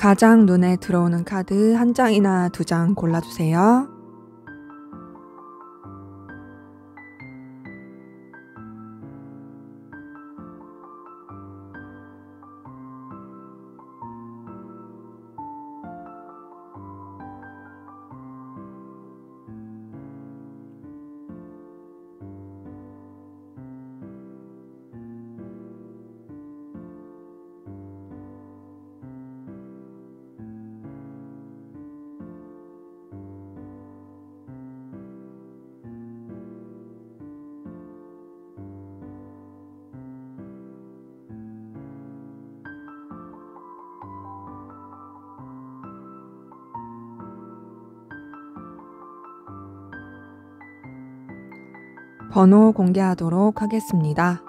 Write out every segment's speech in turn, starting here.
가장 눈에 들어오는 카드 한 장이나 두 장 골라주세요. 번호 공개하도록 하겠습니다.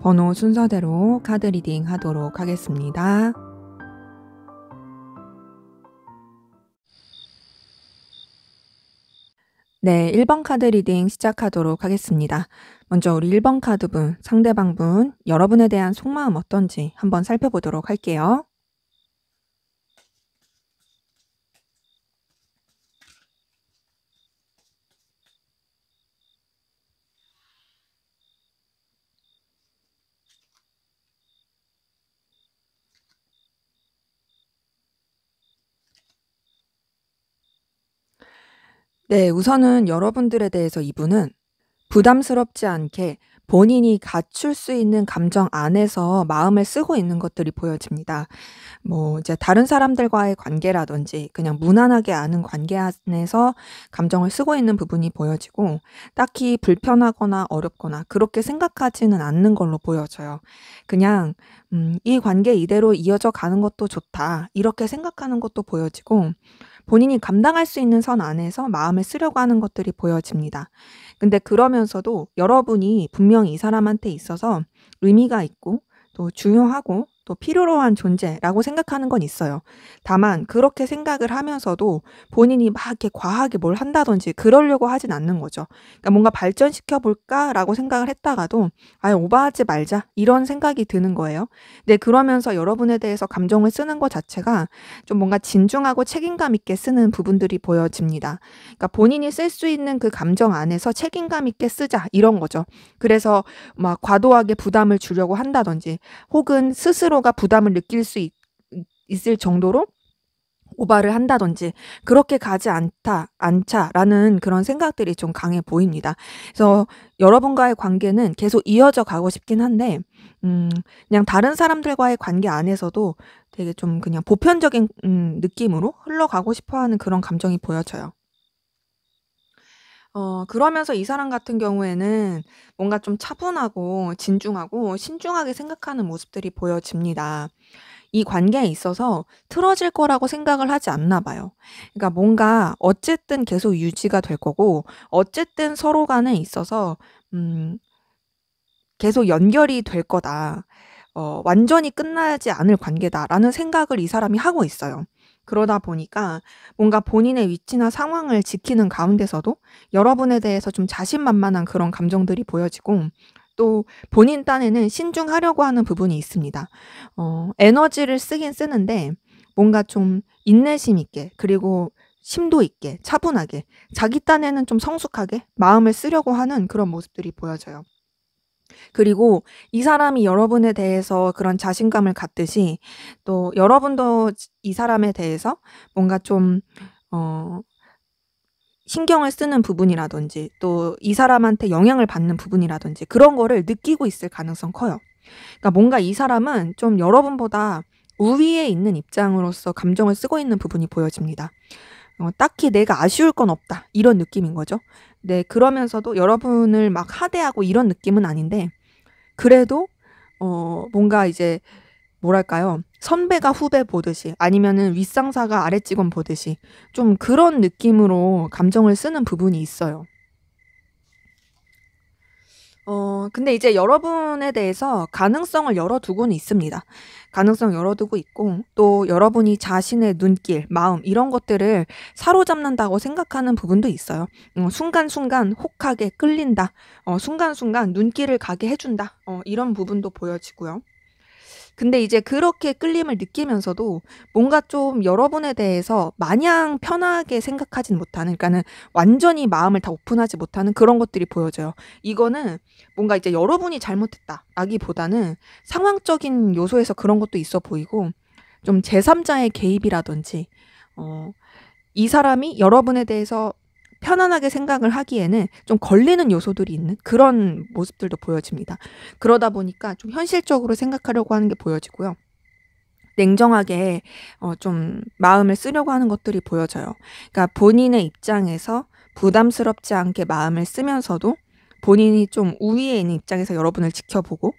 번호 순서대로 카드 리딩 하도록 하겠습니다. 네, 1번 카드 리딩 시작하도록 하겠습니다. 먼저 우리 1번 카드분, 상대방분, 여러분에 대한 속마음 어떤지 한번 살펴보도록 할게요. 네, 우선은 여러분들에 대해서 이분은 부담스럽지 않게 본인이 갖출 수 있는 감정 안에서 마음을 쓰고 있는 것들이 보여집니다. 이제 다른 사람들과의 관계라든지 그냥 무난하게 아는 관계 안에서 감정을 쓰고 있는 부분이 보여지고 딱히 불편하거나 어렵거나 그렇게 생각하지는 않는 걸로 보여져요. 그냥 이 관계 이대로 이어져 가는 것도 좋다. 이렇게 생각하는 것도 보여지고 본인이 감당할 수 있는 선 안에서 마음을 쓰려고 하는 것들이 보여집니다. 근데 그러면서도 여러분이 분명히 이 사람한테 있어서 의미가 있고 또 중요하고 또 필요로 한 존재라고 생각하는 건 있어요. 다만 그렇게 생각을 하면서도 본인이 막 이렇게 과하게 뭘 한다든지 그러려고 하진 않는 거죠. 그러니까 뭔가 발전시켜 볼까라고 생각을 했다가도 아예 오버하지 말자 이런 생각이 드는 거예요. 근데 그러면서 여러분에 대해서 감정을 쓰는 것 자체가 좀 뭔가 진중하고 책임감 있게 쓰는 부분들이 보여집니다. 그러니까 본인이 쓸 수 있는 그 감정 안에서 책임감 있게 쓰자 이런 거죠. 그래서 막 과도하게 부담을 주려고 한다든지 혹은 스스로가 부담을 느낄 수 있을 정도로 오바를 한다든지 그렇게 가지 않자라는 그런 생각들이 좀 강해 보입니다. 그래서 여러분과의 관계는 계속 이어져 가고 싶긴 한데 그냥 다른 사람들과의 관계 안에서도 되게 좀 그냥 보편적인 느낌으로 흘러가고 싶어하는 그런 감정이 보여져요. 그러면서 이 사람 같은 경우에는 뭔가 좀 차분하고 진중하고 신중하게 생각하는 모습들이 보여집니다. 이 관계에 있어서 틀어질 거라고 생각을 하지 않나 봐요. 그러니까 뭔가 어쨌든 계속 유지가 될 거고 어쨌든 서로 간에 있어서 계속 연결이 될 거다. 완전히 끝나지 않을 관계다라는 생각을 이 사람이 하고 있어요. 그러다 보니까 뭔가 본인의 위치나 상황을 지키는 가운데서도 여러분에 대해서 좀 자신만만한 그런 감정들이 보여지고 또 본인 딴에는 신중하려고 하는 부분이 있습니다. 에너지를 쓰긴 쓰는데 뭔가 좀 인내심 있게 그리고 심도 있게 차분하게 자기 딴에는 좀 성숙하게 마음을 쓰려고 하는 그런 모습들이 보여져요. 그리고 이 사람이 여러분에 대해서 그런 자신감을 갖듯이 또 여러분도 이 사람에 대해서 뭔가 좀 신경을 쓰는 부분이라든지 또 이 사람한테 영향을 받는 부분이라든지 그런 거를 느끼고 있을 가능성 커요. 그러니까 뭔가 이 사람은 좀 여러분보다 우위에 있는 입장으로서 감정을 쓰고 있는 부분이 보여집니다. 딱히 내가 아쉬울 건 없다 이런 느낌인 거죠. 네, 그러면서도 여러분을 막 하대하고 이런 느낌은 아닌데 그래도 뭔가 이제 뭐랄까요? 선배가 후배 보듯이 아니면은 윗상사가 아랫직원 보듯이 좀 그런 느낌으로 감정을 쓰는 부분이 있어요. 근데 이제 여러분에 대해서 가능성을 열어두고는 있습니다. 가능성 열어두고 있고 또 여러분이 자신의 눈길, 마음 이런 것들을 사로잡는다고 생각하는 부분도 있어요. 순간순간 혹하게 끌린다. 순간순간 눈길을 가게 해준다. 이런 부분도 보여지고요. 근데 이제 그렇게 끌림을 느끼면서도 뭔가 좀 여러분에 대해서 마냥 편하게 생각하진 못하는, 그러니까는 완전히 마음을 다 오픈하지 못하는 그런 것들이 보여져요. 이거는 뭔가 이제 여러분이 잘못했다라기보다는 상황적인 요소에서 그런 것도 있어 보이고, 좀 제3자의 개입이라든지, 어, 이 사람이 여러분에 대해서 편안하게 생각을 하기에는 좀 걸리는 요소들이 있는 그런 모습들도 보여집니다. 그러다 보니까 좀 현실적으로 생각하려고 하는 게 보여지고요. 냉정하게 좀 마음을 쓰려고 하는 것들이 보여져요. 그러니까 본인의 입장에서 부담스럽지 않게 마음을 쓰면서도 본인이 좀 우위에 있는 입장에서 여러분을 지켜보고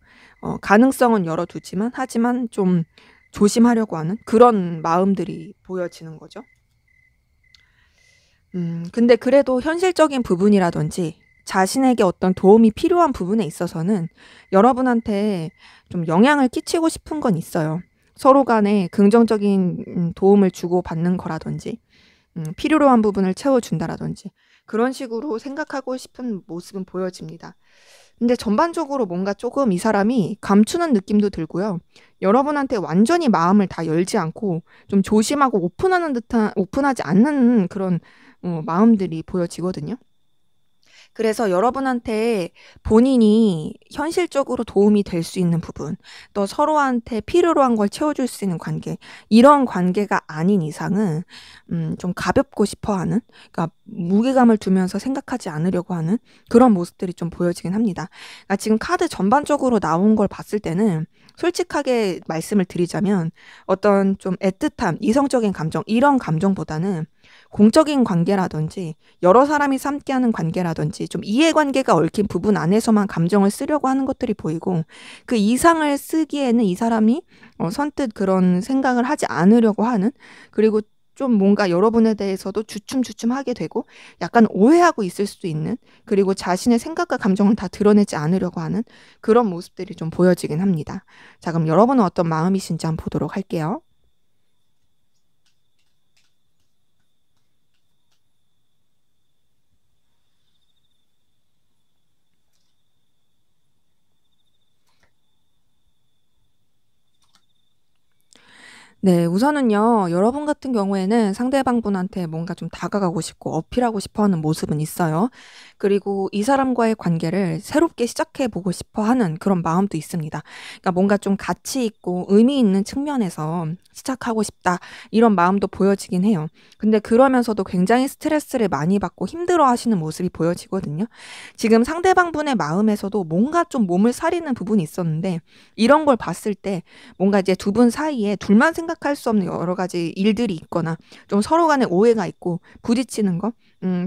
가능성은 열어두지만 하지만 좀 조심하려고 하는 그런 마음들이 보여지는 거죠. 근데 그래도 현실적인 부분이라든지 자신에게 어떤 도움이 필요한 부분에 있어서는 여러분한테 좀 영향을 끼치고 싶은 건 있어요. 서로 간에 긍정적인 도움을 주고받는 거라든지, 필요로 한 부분을 채워준다라든지, 그런 식으로 생각하고 싶은 모습은 보여집니다. 근데 전반적으로 뭔가 조금 이 사람이 감추는 느낌도 들고요. 여러분한테 완전히 마음을 다 열지 않고 좀 조심하고 오픈하지 않는 그런 마음들이 보여지거든요. 그래서 여러분한테 본인이 현실적으로 도움이 될 수 있는 부분, 또 서로한테 필요로 한 걸 채워줄 수 있는 관계, 이런 관계가 아닌 이상은 좀 가볍고 싶어 하는, 그러니까 무게감을 두면서 생각하지 않으려고 하는 그런 모습들이 좀 보여지긴 합니다. 그러니까 지금 카드 전반적으로 나온 걸 봤을 때는 솔직하게 말씀을 드리자면 어떤 좀 애틋함, 이성적인 감정, 이런 감정보다는 공적인 관계라든지 여러 사람이 함께하는 관계라든지 좀 이해관계가 얽힌 부분 안에서만 감정을 쓰려고 하는 것들이 보이고, 그 이상을 쓰기에는 이 사람이 선뜻 그런 생각을 하지 않으려고 하는, 그리고 좀 뭔가 여러분에 대해서도 주춤주춤하게 되고 약간 오해하고 있을 수도 있는, 그리고 자신의 생각과 감정을 다 드러내지 않으려고 하는 그런 모습들이 좀 보여지긴 합니다. 자, 그럼 여러분은 어떤 마음이신지 한번 보도록 할게요. 네. 우선은요. 여러분 같은 경우에는 상대방분한테 뭔가 좀 다가가고 싶고 어필하고 싶어 하는 모습은 있어요. 그리고 이 사람과의 관계를 새롭게 시작해 보고 싶어 하는 그런 마음도 있습니다. 그러니까 뭔가 좀 가치 있고 의미 있는 측면에서 시작하고 싶다, 이런 마음도 보여지긴 해요. 근데 그러면서도 굉장히 스트레스를 많이 받고 힘들어 하시는 모습이 보여지거든요. 지금 상대방분의 마음에서도 뭔가 좀 몸을 사리는 부분이 있었는데, 이런 걸 봤을 때 뭔가 이제 두 분 사이에 둘만 생각할 수 없는 여러 가지 일들이 있거나 좀 서로 간에 오해가 있고 부딪히는 거,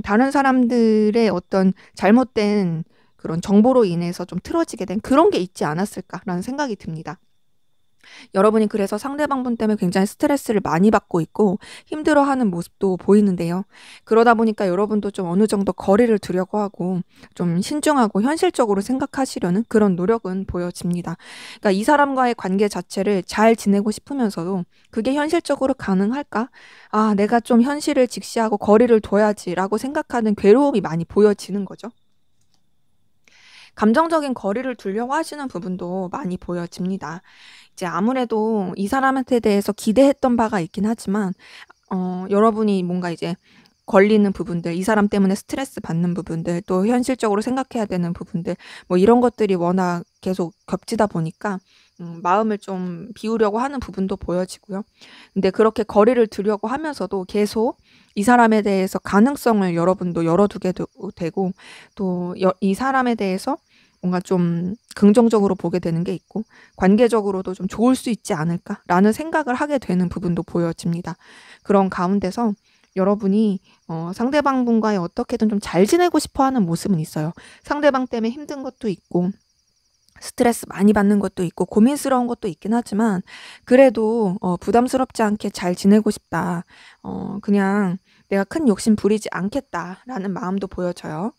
다른 사람들의 어떤 잘못된 그런 정보로 인해서 좀 틀어지게 된 그런 게 있지 않았을까라는 생각이 듭니다. 여러분이 그래서 상대방분 때문에 굉장히 스트레스를 많이 받고 있고 힘들어하는 모습도 보이는데요. 그러다 보니까 여러분도 좀 어느 정도 거리를 두려고 하고 좀 신중하고 현실적으로 생각하시려는 그런 노력은 보여집니다. 그러니까 이 사람과의 관계 자체를 잘 지내고 싶으면서도 그게 현실적으로 가능할까? 아, 내가 좀 현실을 직시하고 거리를 둬야지라고 생각하는 괴로움이 많이 보여지는 거죠. 감정적인 거리를 두려고 하시는 부분도 많이 보여집니다. 이제 아무래도 이 사람한테 대해서 기대했던 바가 있긴 하지만 여러분이 뭔가 이제 걸리는 부분들, 이 사람 때문에 스트레스 받는 부분들, 또 현실적으로 생각해야 되는 부분들, 뭐 이런 것들이 워낙 계속 겹치다 보니까 마음을 좀 비우려고 하는 부분도 보여지고요. 근데 그렇게 거리를 두려고 하면서도 계속 이 사람에 대해서 가능성을 여러분도 열어두게 되고, 또 이 사람에 대해서 뭔가 좀 긍정적으로 보게 되는 게 있고 관계적으로도 좀 좋을 수 있지 않을까라는 생각을 하게 되는 부분도 보여집니다. 그런 가운데서 여러분이 상대방분과의 어떻게든 좀 잘 지내고 싶어 하는 모습은 있어요. 상대방 때문에 힘든 것도 있고 스트레스 많이 받는 것도 있고 고민스러운 것도 있긴 하지만, 그래도 부담스럽지 않게 잘 지내고 싶다. 그냥 내가 큰 욕심 부리지 않겠다라는 마음도 보여져요.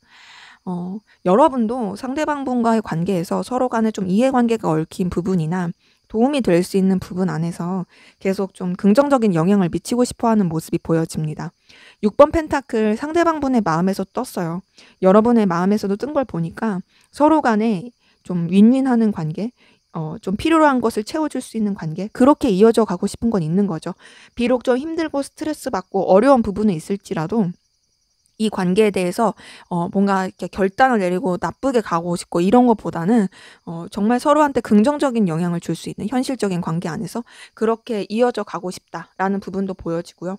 여러분도 상대방분과의 관계에서 서로 간에 좀 이해관계가 얽힌 부분이나 도움이 될 수 있는 부분 안에서 계속 좀 긍정적인 영향을 미치고 싶어 하는 모습이 보여집니다. 6번 펜타클 상대방분의 마음에서 떴어요. 여러분의 마음에서도 뜬 걸 보니까 서로 간에 좀 윈윈하는 관계, 좀 필요로 한 것을 채워줄 수 있는 관계, 그렇게 이어져 가고 싶은 건 있는 거죠. 비록 좀 힘들고 스트레스 받고 어려운 부분은 있을지라도 이 관계에 대해서 뭔가 이렇게 결단을 내리고 나쁘게 가고 싶고 이런 것보다는 정말 서로한테 긍정적인 영향을 줄 수 있는 현실적인 관계 안에서 그렇게 이어져 가고 싶다라는 부분도 보여지고요.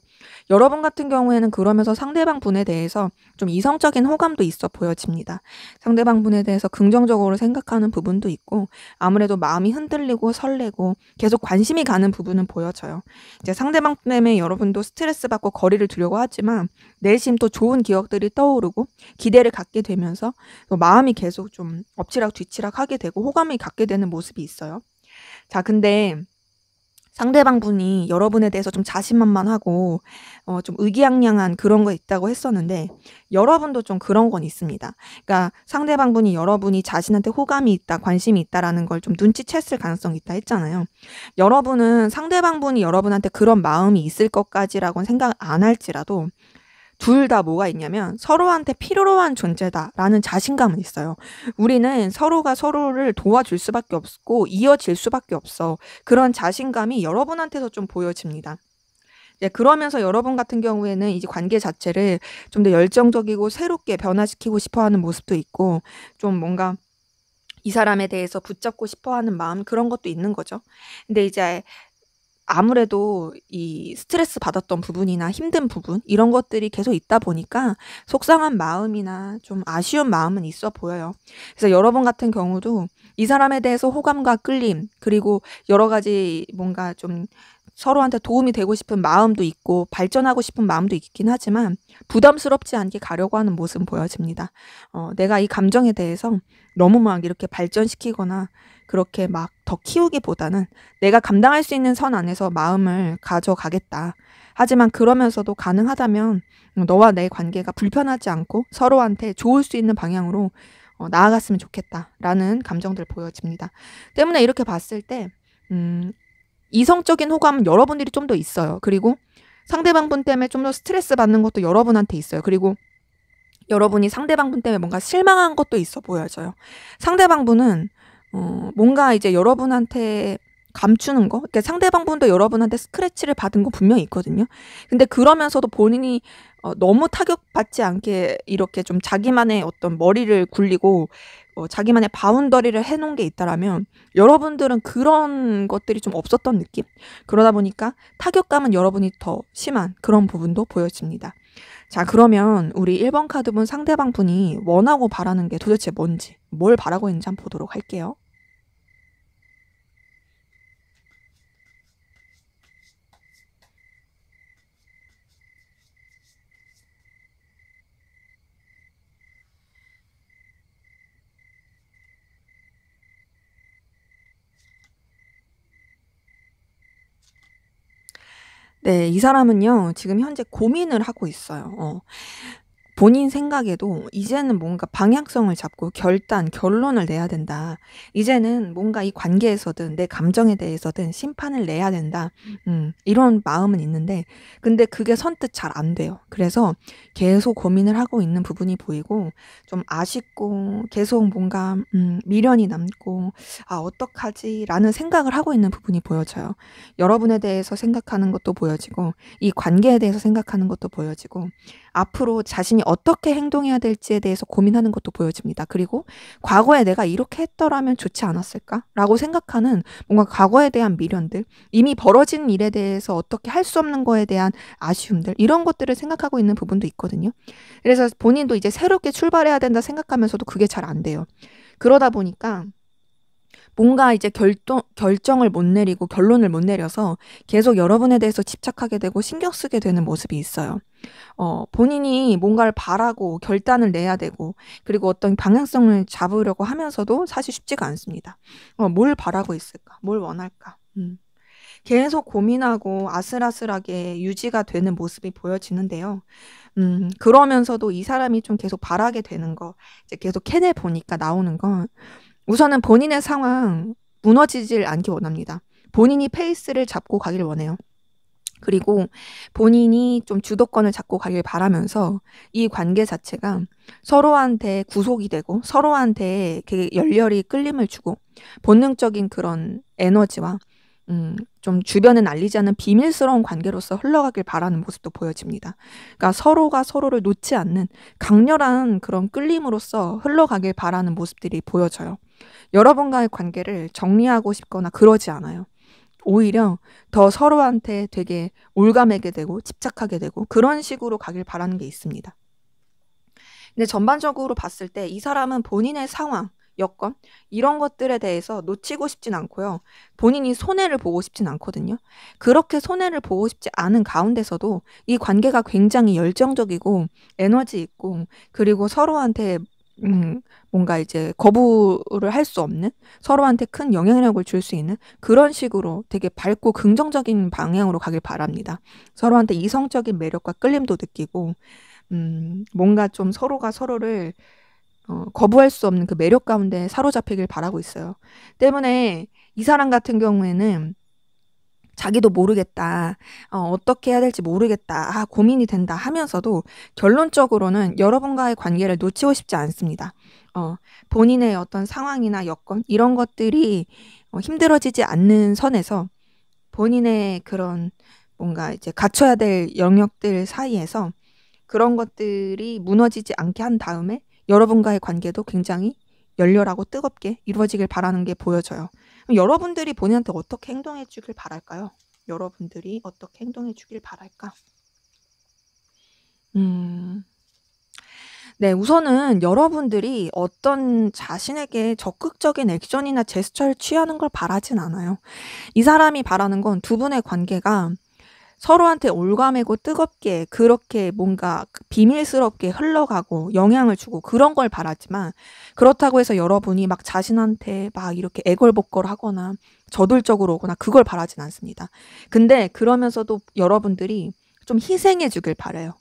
여러분 같은 경우에는 그러면서 상대방 분에 대해서 좀 이성적인 호감도 있어 보여집니다. 상대방 분에 대해서 긍정적으로 생각하는 부분도 있고 아무래도 마음이 흔들리고 설레고 계속 관심이 가는 부분은 보여져요. 이제 상대방 때문에 여러분도 스트레스 받고 거리를 두려고 하지만 내심 또 좋은 기억들이 떠오르고 기대를 갖게 되면서 또 마음이 계속 좀 엎치락 뒤치락 하게 되고 호감을 갖게 되는 모습이 있어요. 자, 근데 상대방 분이 여러분에 대해서 좀 자신만만하고 좀 의기양양한 그런 거 있다고 했었는데 여러분도 좀 그런 건 있습니다. 그러니까 상대방 분이 여러분이 자신한테 호감이 있다, 관심이 있다라는 걸 좀 눈치챘을 가능성이 있다 했잖아요. 여러분은 상대방 분이 여러분한테 그런 마음이 있을 것까지라고는 생각 안 할지라도 둘 다 뭐가 있냐면 서로한테 필요로 한 존재다라는 자신감은 있어요. 우리는 서로가 서로를 도와줄 수밖에 없고 이어질 수밖에 없어. 그런 자신감이 여러분한테서 좀 보여집니다. 네, 그러면서 여러분 같은 경우에는 이제 관계 자체를 좀 더 열정적이고 새롭게 변화시키고 싶어 하는 모습도 있고 좀 뭔가 이 사람에 대해서 붙잡고 싶어 하는 마음 그런 것도 있는 거죠. 근데 이제 아무래도 이 스트레스 받았던 부분이나 힘든 부분 이런 것들이 계속 있다 보니까 속상한 마음이나 좀 아쉬운 마음은 있어 보여요. 그래서 여러분 같은 경우도 이 사람에 대해서 호감과 끌림 그리고 여러 가지 뭔가 좀 서로한테 도움이 되고 싶은 마음도 있고 발전하고 싶은 마음도 있긴 하지만 부담스럽지 않게 가려고 하는 모습은 보여집니다. 내가 이 감정에 대해서 너무 막 이렇게 발전시키거나 그렇게 막 더 키우기보다는 내가 감당할 수 있는 선 안에서 마음을 가져가겠다. 하지만 그러면서도 가능하다면 너와 내 관계가 불편하지 않고 서로한테 좋을 수 있는 방향으로 나아갔으면 좋겠다라는 감정들 보여집니다. 때문에 이렇게 봤을 때 이성적인 호감은 여러분들이 좀 더 있어요. 그리고 상대방 분 때문에 좀 더 스트레스 받는 것도 여러분한테 있어요. 그리고 여러분이 상대방 분 때문에 뭔가 실망한 것도 있어 보여져요. 상대방 분은 뭔가 이제 여러분한테 감추는 거? 그러니까 상대방 분도 여러분한테 스크래치를 받은 거 분명히 있거든요. 근데 그러면서도 본인이 너무 타격받지 않게 이렇게 좀 자기만의 어떤 머리를 굴리고 자기만의 바운더리를 해놓은 게 있다라면 여러분들은 그런 것들이 좀 없었던 느낌? 그러다 보니까 타격감은 여러분이 더 심한 그런 부분도 보여집니다. 자, 그러면 우리 1번 카드분 상대방 분이 원하고 바라는 게 도대체 뭔지, 뭘 바라고 있는지 한번 보도록 할게요. 네, 이 사람은요, 지금 현재 고민을 하고 있어요. 본인 생각에도 이제는 뭔가 방향성을 잡고 결론을 내야 된다. 이제는 뭔가 이 관계에서든 내 감정에 대해서든 심판을 내야 된다. 이런 마음은 있는데, 근데 그게 선뜻 잘 안 돼요. 그래서 계속 고민을 하고 있는 부분이 보이고, 좀 아쉽고, 계속 뭔가, 미련이 남고, 아, 어떡하지? 라는 생각을 하고 있는 부분이 보여져요. 여러분에 대해서 생각하는 것도 보여지고, 이 관계에 대해서 생각하는 것도 보여지고, 앞으로 자신이 어떻게 행동해야 될지에 대해서 고민하는 것도 보여집니다. 그리고 과거에 내가 이렇게 했더라면 좋지 않았을까라고 생각하는 뭔가 과거에 대한 미련들, 이미 벌어진 일에 대해서 어떻게 할 수 없는 거에 대한 아쉬움들, 이런 것들을 생각하고 있는 부분도 있거든요. 그래서 본인도 이제 새롭게 출발해야 된다 생각하면서도 그게 잘 안 돼요. 그러다 보니까 뭔가 이제 결정을 못 내리고 결론을 못 내려서 계속 여러분에 대해서 집착하게 되고 신경 쓰게 되는 모습이 있어요. 본인이 뭔가를 바라고 결단을 내야 되고 그리고 어떤 방향성을 잡으려고 하면서도 사실 쉽지가 않습니다. 뭘 바라고 있을까? 뭘 원할까? 계속 고민하고 아슬아슬하게 유지가 되는 모습이 보여지는데요. 그러면서도 이 사람이 좀 계속 바라게 되는 거, 이제 계속 캐내 보니까 나오는 건 우선은 본인의 상황 무너지질 않기 원합니다. 본인이 페이스를 잡고 가길 원해요. 그리고 본인이 좀 주도권을 잡고 가길 바라면서 이 관계 자체가 서로한테 구속이 되고 서로한테 열렬히 끌림을 주고 본능적인 그런 에너지와 좀 주변에 알리지 않는 비밀스러운 관계로서 흘러가길 바라는 모습도 보여집니다. 그러니까 서로가 서로를 놓지 않는 강렬한 그런 끌림으로써 흘러가길 바라는 모습들이 보여져요. 여러분과의 관계를 정리하고 싶거나 그러지 않아요. 오히려 더 서로한테 되게 올가매게 되고 집착하게 되고 그런 식으로 가길 바라는 게 있습니다. 근데 전반적으로 봤을 때 이 사람은 본인의 상황, 여건 이런 것들에 대해서 놓치고 싶진 않고요. 본인이 손해를 보고 싶진 않거든요. 그렇게 손해를 보고 싶지 않은 가운데서도 이 관계가 굉장히 열정적이고 에너지 있고 그리고 서로한테 뭔가 이제 거부를 할 수 없는 서로한테 큰 영향력을 줄 수 있는 그런 식으로 되게 밝고 긍정적인 방향으로 가길 바랍니다. 서로한테 이성적인 매력과 끌림도 느끼고 뭔가 좀 서로가 서로를 거부할 수 없는 그 매력 가운데 사로잡히길 바라고 있어요. 때문에 이 사람 같은 경우에는 자기도 모르겠다. 어떻게 해야 될지 모르겠다. 고민이 된다 하면서도 결론적으로는 여러분과의 관계를 놓치고 싶지 않습니다. 본인의 어떤 상황이나 여건 이런 것들이 힘들어지지 않는 선에서 본인의 그런 뭔가 이제 갖춰야 될 영역들 사이에서 그런 것들이 무너지지 않게 한 다음에 여러분과의 관계도 굉장히 열렬하고 뜨겁게 이루어지길 바라는 게 보여져요. 그럼 여러분들이 본인한테 어떻게 행동해 주길 바랄까요? 여러분들이 어떻게 행동해 주길 바랄까? 네, 우선은 여러분들이 어떤 자신에게 적극적인 액션이나 제스처를 취하는 걸 바라진 않아요. 이 사람이 바라는 건 두 분의 관계가 서로한테 올가매고 뜨겁게 그렇게 뭔가 비밀스럽게 흘러가고 영향을 주고 그런 걸 바라지만 그렇다고 해서 여러분이 막 자신한테 막 이렇게 애걸복걸하거나 저돌적으로 오거나 그걸 바라진 않습니다. 근데 그러면서도 여러분들이 좀 희생해 주길 바라요.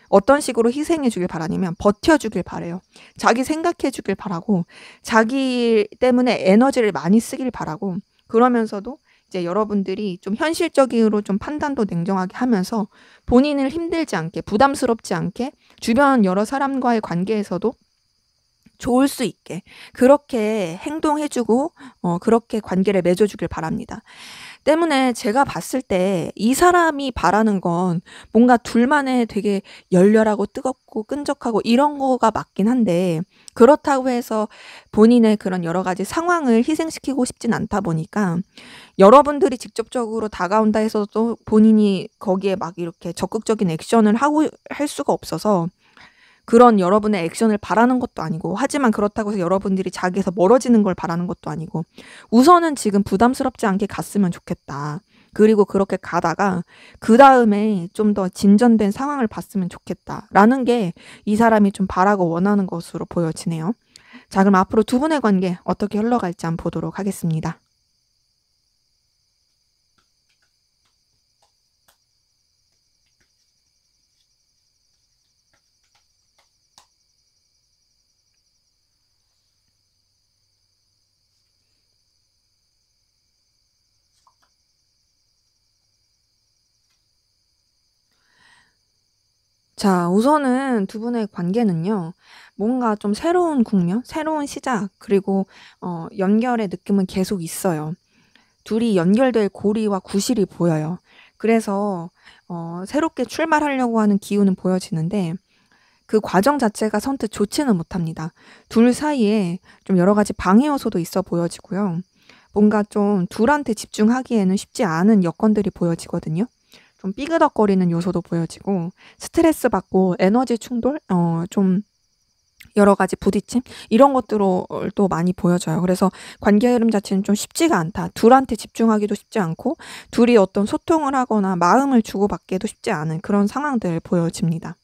어떤 식으로 희생해 주길 바라냐면 버텨 주길 바라요. 자기 생각해 주길 바라고 자기 때문에 에너지를 많이 쓰길 바라고 그러면서도 이제 여러분들이 좀 현실적으로 좀 판단도 냉정하게 하면서 본인을 힘들지 않게 부담스럽지 않게 주변 여러 사람과의 관계에서도 좋을 수 있게 그렇게 행동해 주고 그렇게 관계를 맺어 주길 바랍니다. 때문에 제가 봤을 때 이 사람이 바라는 건 뭔가 둘만의 되게 열렬하고 뜨겁고 끈적하고 이런 거가 맞긴 한데 그렇다고 해서 본인의 그런 여러 가지 상황을 희생시키고 싶진 않다 보니까 여러분들이 직접적으로 다가온다 해서도 본인이 거기에 막 이렇게 적극적인 액션을 하고 할 수가 없어서 그런 여러분의 액션을 바라는 것도 아니고 하지만 그렇다고 해서 여러분들이 자기에서 멀어지는 걸 바라는 것도 아니고 우선은 지금 부담스럽지 않게 갔으면 좋겠다. 그리고 그렇게 가다가 그다음에 좀 더 진전된 상황을 봤으면 좋겠다라는 게 이 사람이 좀 바라고 원하는 것으로 보여지네요. 자, 그럼 앞으로 두 분의 관계 어떻게 흘러갈지 한번 보도록 하겠습니다. 자, 우선은 두 분의 관계는요. 뭔가 좀 새로운 국면, 새로운 시작, 그리고 연결의 느낌은 계속 있어요. 둘이 연결될 고리와 구실이 보여요. 그래서 새롭게 출발하려고 하는 기운은 보여지는데 그 과정 자체가 선뜻 좋지는 못합니다. 둘 사이에 좀 여러 가지 방해 요소도 있어 보여지고요. 뭔가 좀 둘한테 집중하기에는 쉽지 않은 여건들이 보여지거든요. 좀 삐그덕거리는 요소도 보여지고 스트레스 받고 에너지 충돌, 좀 여러 가지 부딪힘 이런 것들도 많이 보여져요. 그래서 관계 흐름 자체는 좀 쉽지가 않다. 둘한테 집중하기도 쉽지 않고 둘이 어떤 소통을 하거나 마음을 주고받기도 쉽지 않은 그런 상황들 보여집니다.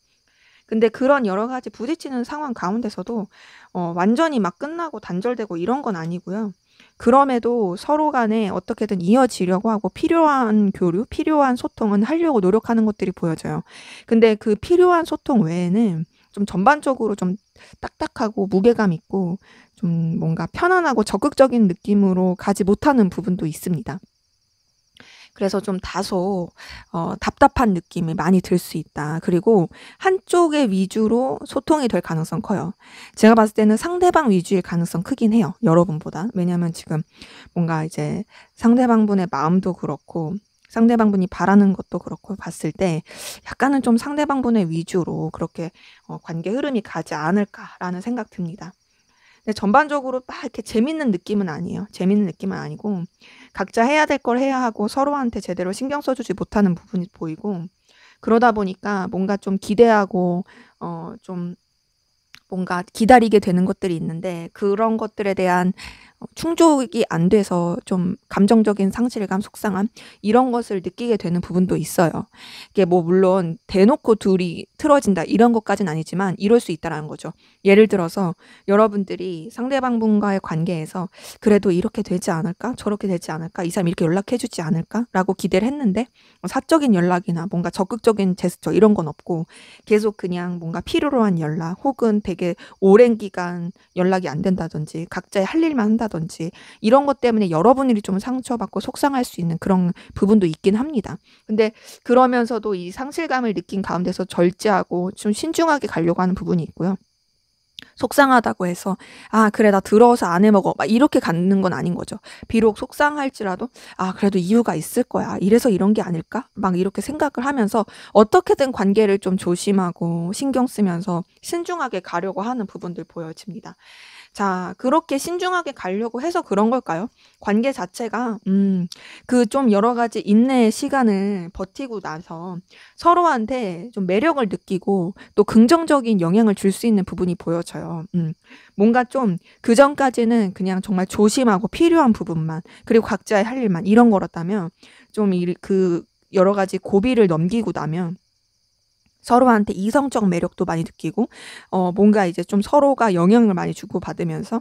근데 그런 여러 가지 부딪히는 상황 가운데서도 완전히 막 끝나고 단절되고 이런 건 아니고요. 그럼에도 서로 간에 어떻게든 이어지려고 하고 필요한 교류, 필요한 소통은 하려고 노력하는 것들이 보여져요. 근데 그 필요한 소통 외에는 좀 전반적으로 좀 딱딱하고 무게감 있고 좀 뭔가 편안하고 적극적인 느낌으로 가지 못하는 부분도 있습니다. 그래서 좀 다소 답답한 느낌이 많이 들 수 있다. 그리고 한쪽의 위주로 소통이 될 가능성 커요. 제가 봤을 때는 상대방 위주일 가능성 크긴 해요. 여러분보다. 왜냐면 지금 뭔가 이제 상대방분의 마음도 그렇고 상대방분이 바라는 것도 그렇고 봤을 때 약간은 좀 상대방분의 위주로 그렇게 관계 흐름이 가지 않을까라는 생각 듭니다. 근데 전반적으로 막 이렇게 재밌는 느낌은 아니에요. 재밌는 느낌은 아니고 각자 해야 될 걸 해야 하고 서로한테 제대로 신경 써주지 못하는 부분이 보이고 그러다 보니까 뭔가 좀 기대하고 좀 뭔가 기다리게 되는 것들이 있는데 그런 것들에 대한 충족이 안 돼서 좀 감정적인 상실감, 속상함 이런 것을 느끼게 되는 부분도 있어요. 이게 뭐 물론 대놓고 둘이 틀어진다 이런 것까지는 아니지만 이럴 수 있다라는 거죠. 예를 들어서 여러분들이 상대방분과의 관계에서 그래도 이렇게 되지 않을까? 저렇게 되지 않을까? 이 사람 이렇게 연락해 주지 않을까? 라고 기대를 했는데 사적인 연락이나 뭔가 적극적인 제스처 이런 건 없고 계속 그냥 뭔가 필요로 한 연락 혹은 되게 오랜 기간 연락이 안 된다든지 각자의 할 일만 한다든지 이런 것 때문에 여러분들이 좀 상처받고 속상할 수 있는 그런 부분도 있긴 합니다. 근데 그러면서도 이 상실감을 느낀 가운데서 절제하고 좀 신중하게 가려고 하는 부분이 있고요. 속상하다고 해서 아 그래 나 더러워서 안 해먹어 막 이렇게 갖는 건 아닌 거죠. 비록 속상할지라도 아 그래도 이유가 있을 거야. 이래서 이런 게 아닐까? 막 이렇게 생각을 하면서 어떻게든 관계를 좀 조심하고 신경 쓰면서 신중하게 가려고 하는 부분들 보여집니다. 자, 그렇게 신중하게 가려고 해서 그런 걸까요? 관계 자체가 그 좀 여러 가지 인내의 시간을 버티고 나서 서로한테 좀 매력을 느끼고 또 긍정적인 영향을 줄 수 있는 부분이 보여져요. 뭔가 좀 그전까지는 그냥 정말 조심하고 필요한 부분만 그리고 각자의 할 일만 이런 거였다면 좀 그 여러 가지 고비를 넘기고 나면 서로한테 이성적 매력도 많이 느끼고 뭔가 이제 좀 서로가 영향을 많이 주고받으면서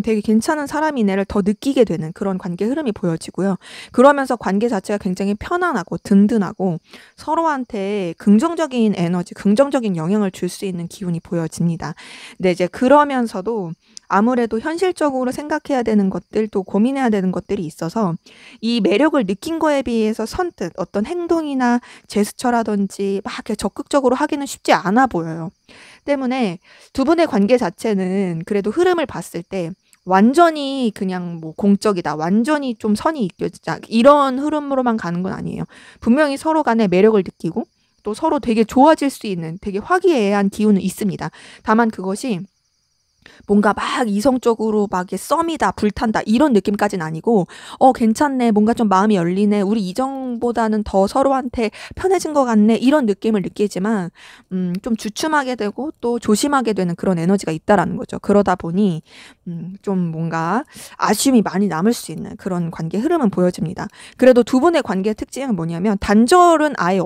되게 괜찮은 사람이네를 더 느끼게 되는 그런 관계 흐름이 보여지고요. 그러면서 관계 자체가 굉장히 편안하고 든든하고 서로한테 긍정적인 에너지, 긍정적인 영향을 줄 수 있는 기운이 보여집니다. 근데 이제 그러면서도 아무래도 현실적으로 생각해야 되는 것들 또 고민해야 되는 것들이 있어서 이 매력을 느낀 거에 비해서 선뜻 어떤 행동이나 제스처라든지 막 이렇게 적극적으로 하기는 쉽지 않아 보여요. 때문에 두 분의 관계 자체는 그래도 흐름을 봤을 때 완전히 그냥 뭐 공적이다. 완전히 좀 선이 있겨지자. 이런 흐름으로만 가는 건 아니에요. 분명히 서로 간에 매력을 느끼고 또 서로 되게 좋아질 수 있는 되게 화기애애한 기운은 있습니다. 다만 그것이 뭔가 막 이성적으로 막 이게 썸이다, 불탄다 이런 느낌까지는 아니고 괜찮네, 뭔가 좀 마음이 열리네, 우리 이전보다는 더 서로한테 편해진 것 같네 이런 느낌을 느끼지만 좀 주춤하게 되고 또 조심하게 되는 그런 에너지가 있다라는 거죠. 그러다 보니 좀 뭔가 아쉬움이 많이 남을 수 있는 그런 관계 흐름은 보여집니다. 그래도 두 분의 관계의 특징은 뭐냐면 단절은 아예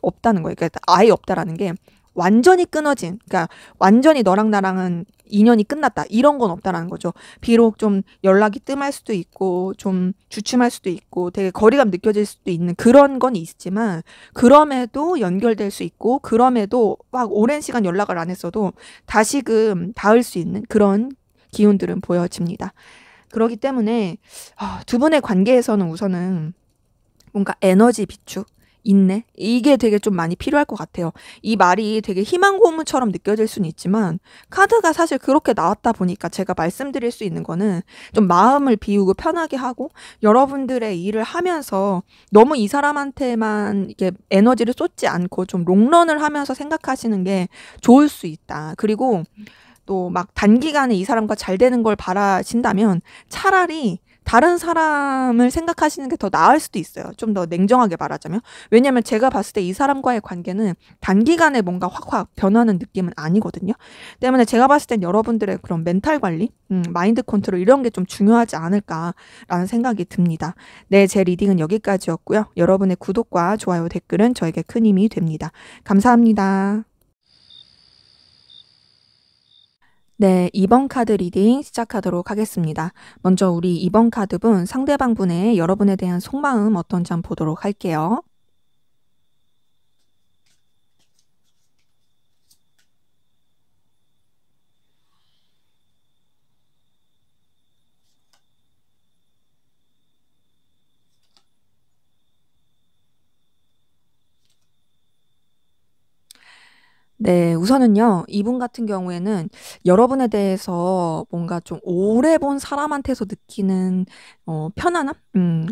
없다는 거예요. 그러니까 아예 없다라는 게 완전히 끊어진, 그러니까 완전히 너랑 나랑은 인연이 끝났다 이런 건 없다라는 거죠. 비록 좀 연락이 뜸할 수도 있고 좀 주춤할 수도 있고 되게 거리감 느껴질 수도 있는 그런 건 있지만 그럼에도 연결될 수 있고 그럼에도 막 오랜 시간 연락을 안 했어도 다시금 닿을 수 있는 그런 기운들은 보여집니다. 그렇기 때문에 두 분의 관계에서는 우선은 뭔가 에너지 비축, 인내? 이게 되게 좀 많이 필요할 것 같아요. 이 말이 되게 희망 고문처럼 느껴질 수는 있지만 카드가 사실 그렇게 나왔다 보니까 제가 말씀드릴 수 있는 거는 좀 마음을 비우고 편하게 하고 여러분들의 일을 하면서 너무 이 사람한테만 이게 에너지를 쏟지 않고 좀 롱런을 하면서 생각하시는 게 좋을 수 있다. 그리고 또 막 단기간에 이 사람과 잘 되는 걸 바라신다면 차라리 다른 사람을 생각하시는 게 더 나을 수도 있어요. 좀 더 냉정하게 말하자면. 왜냐면 제가 봤을 때 이 사람과의 관계는 단기간에 뭔가 확확 변하는 느낌은 아니거든요. 때문에 제가 봤을 땐 여러분들의 그런 멘탈 관리, 마인드 컨트롤 이런 게 좀 중요하지 않을까라는 생각이 듭니다. 네, 제 리딩은 여기까지였고요. 여러분의 구독과 좋아요, 댓글은 저에게 큰 힘이 됩니다. 감사합니다. 네, 2번 카드 리딩 시작하도록 하겠습니다. 먼저 우리 2번 카드분, 상대방분의 여러분에 대한 속마음 어떤지 한번 보도록 할게요. 네, 우선은요, 이분 같은 경우에는 여러분에 대해서 뭔가 좀 오래 본 사람한테서 느끼는 편안함?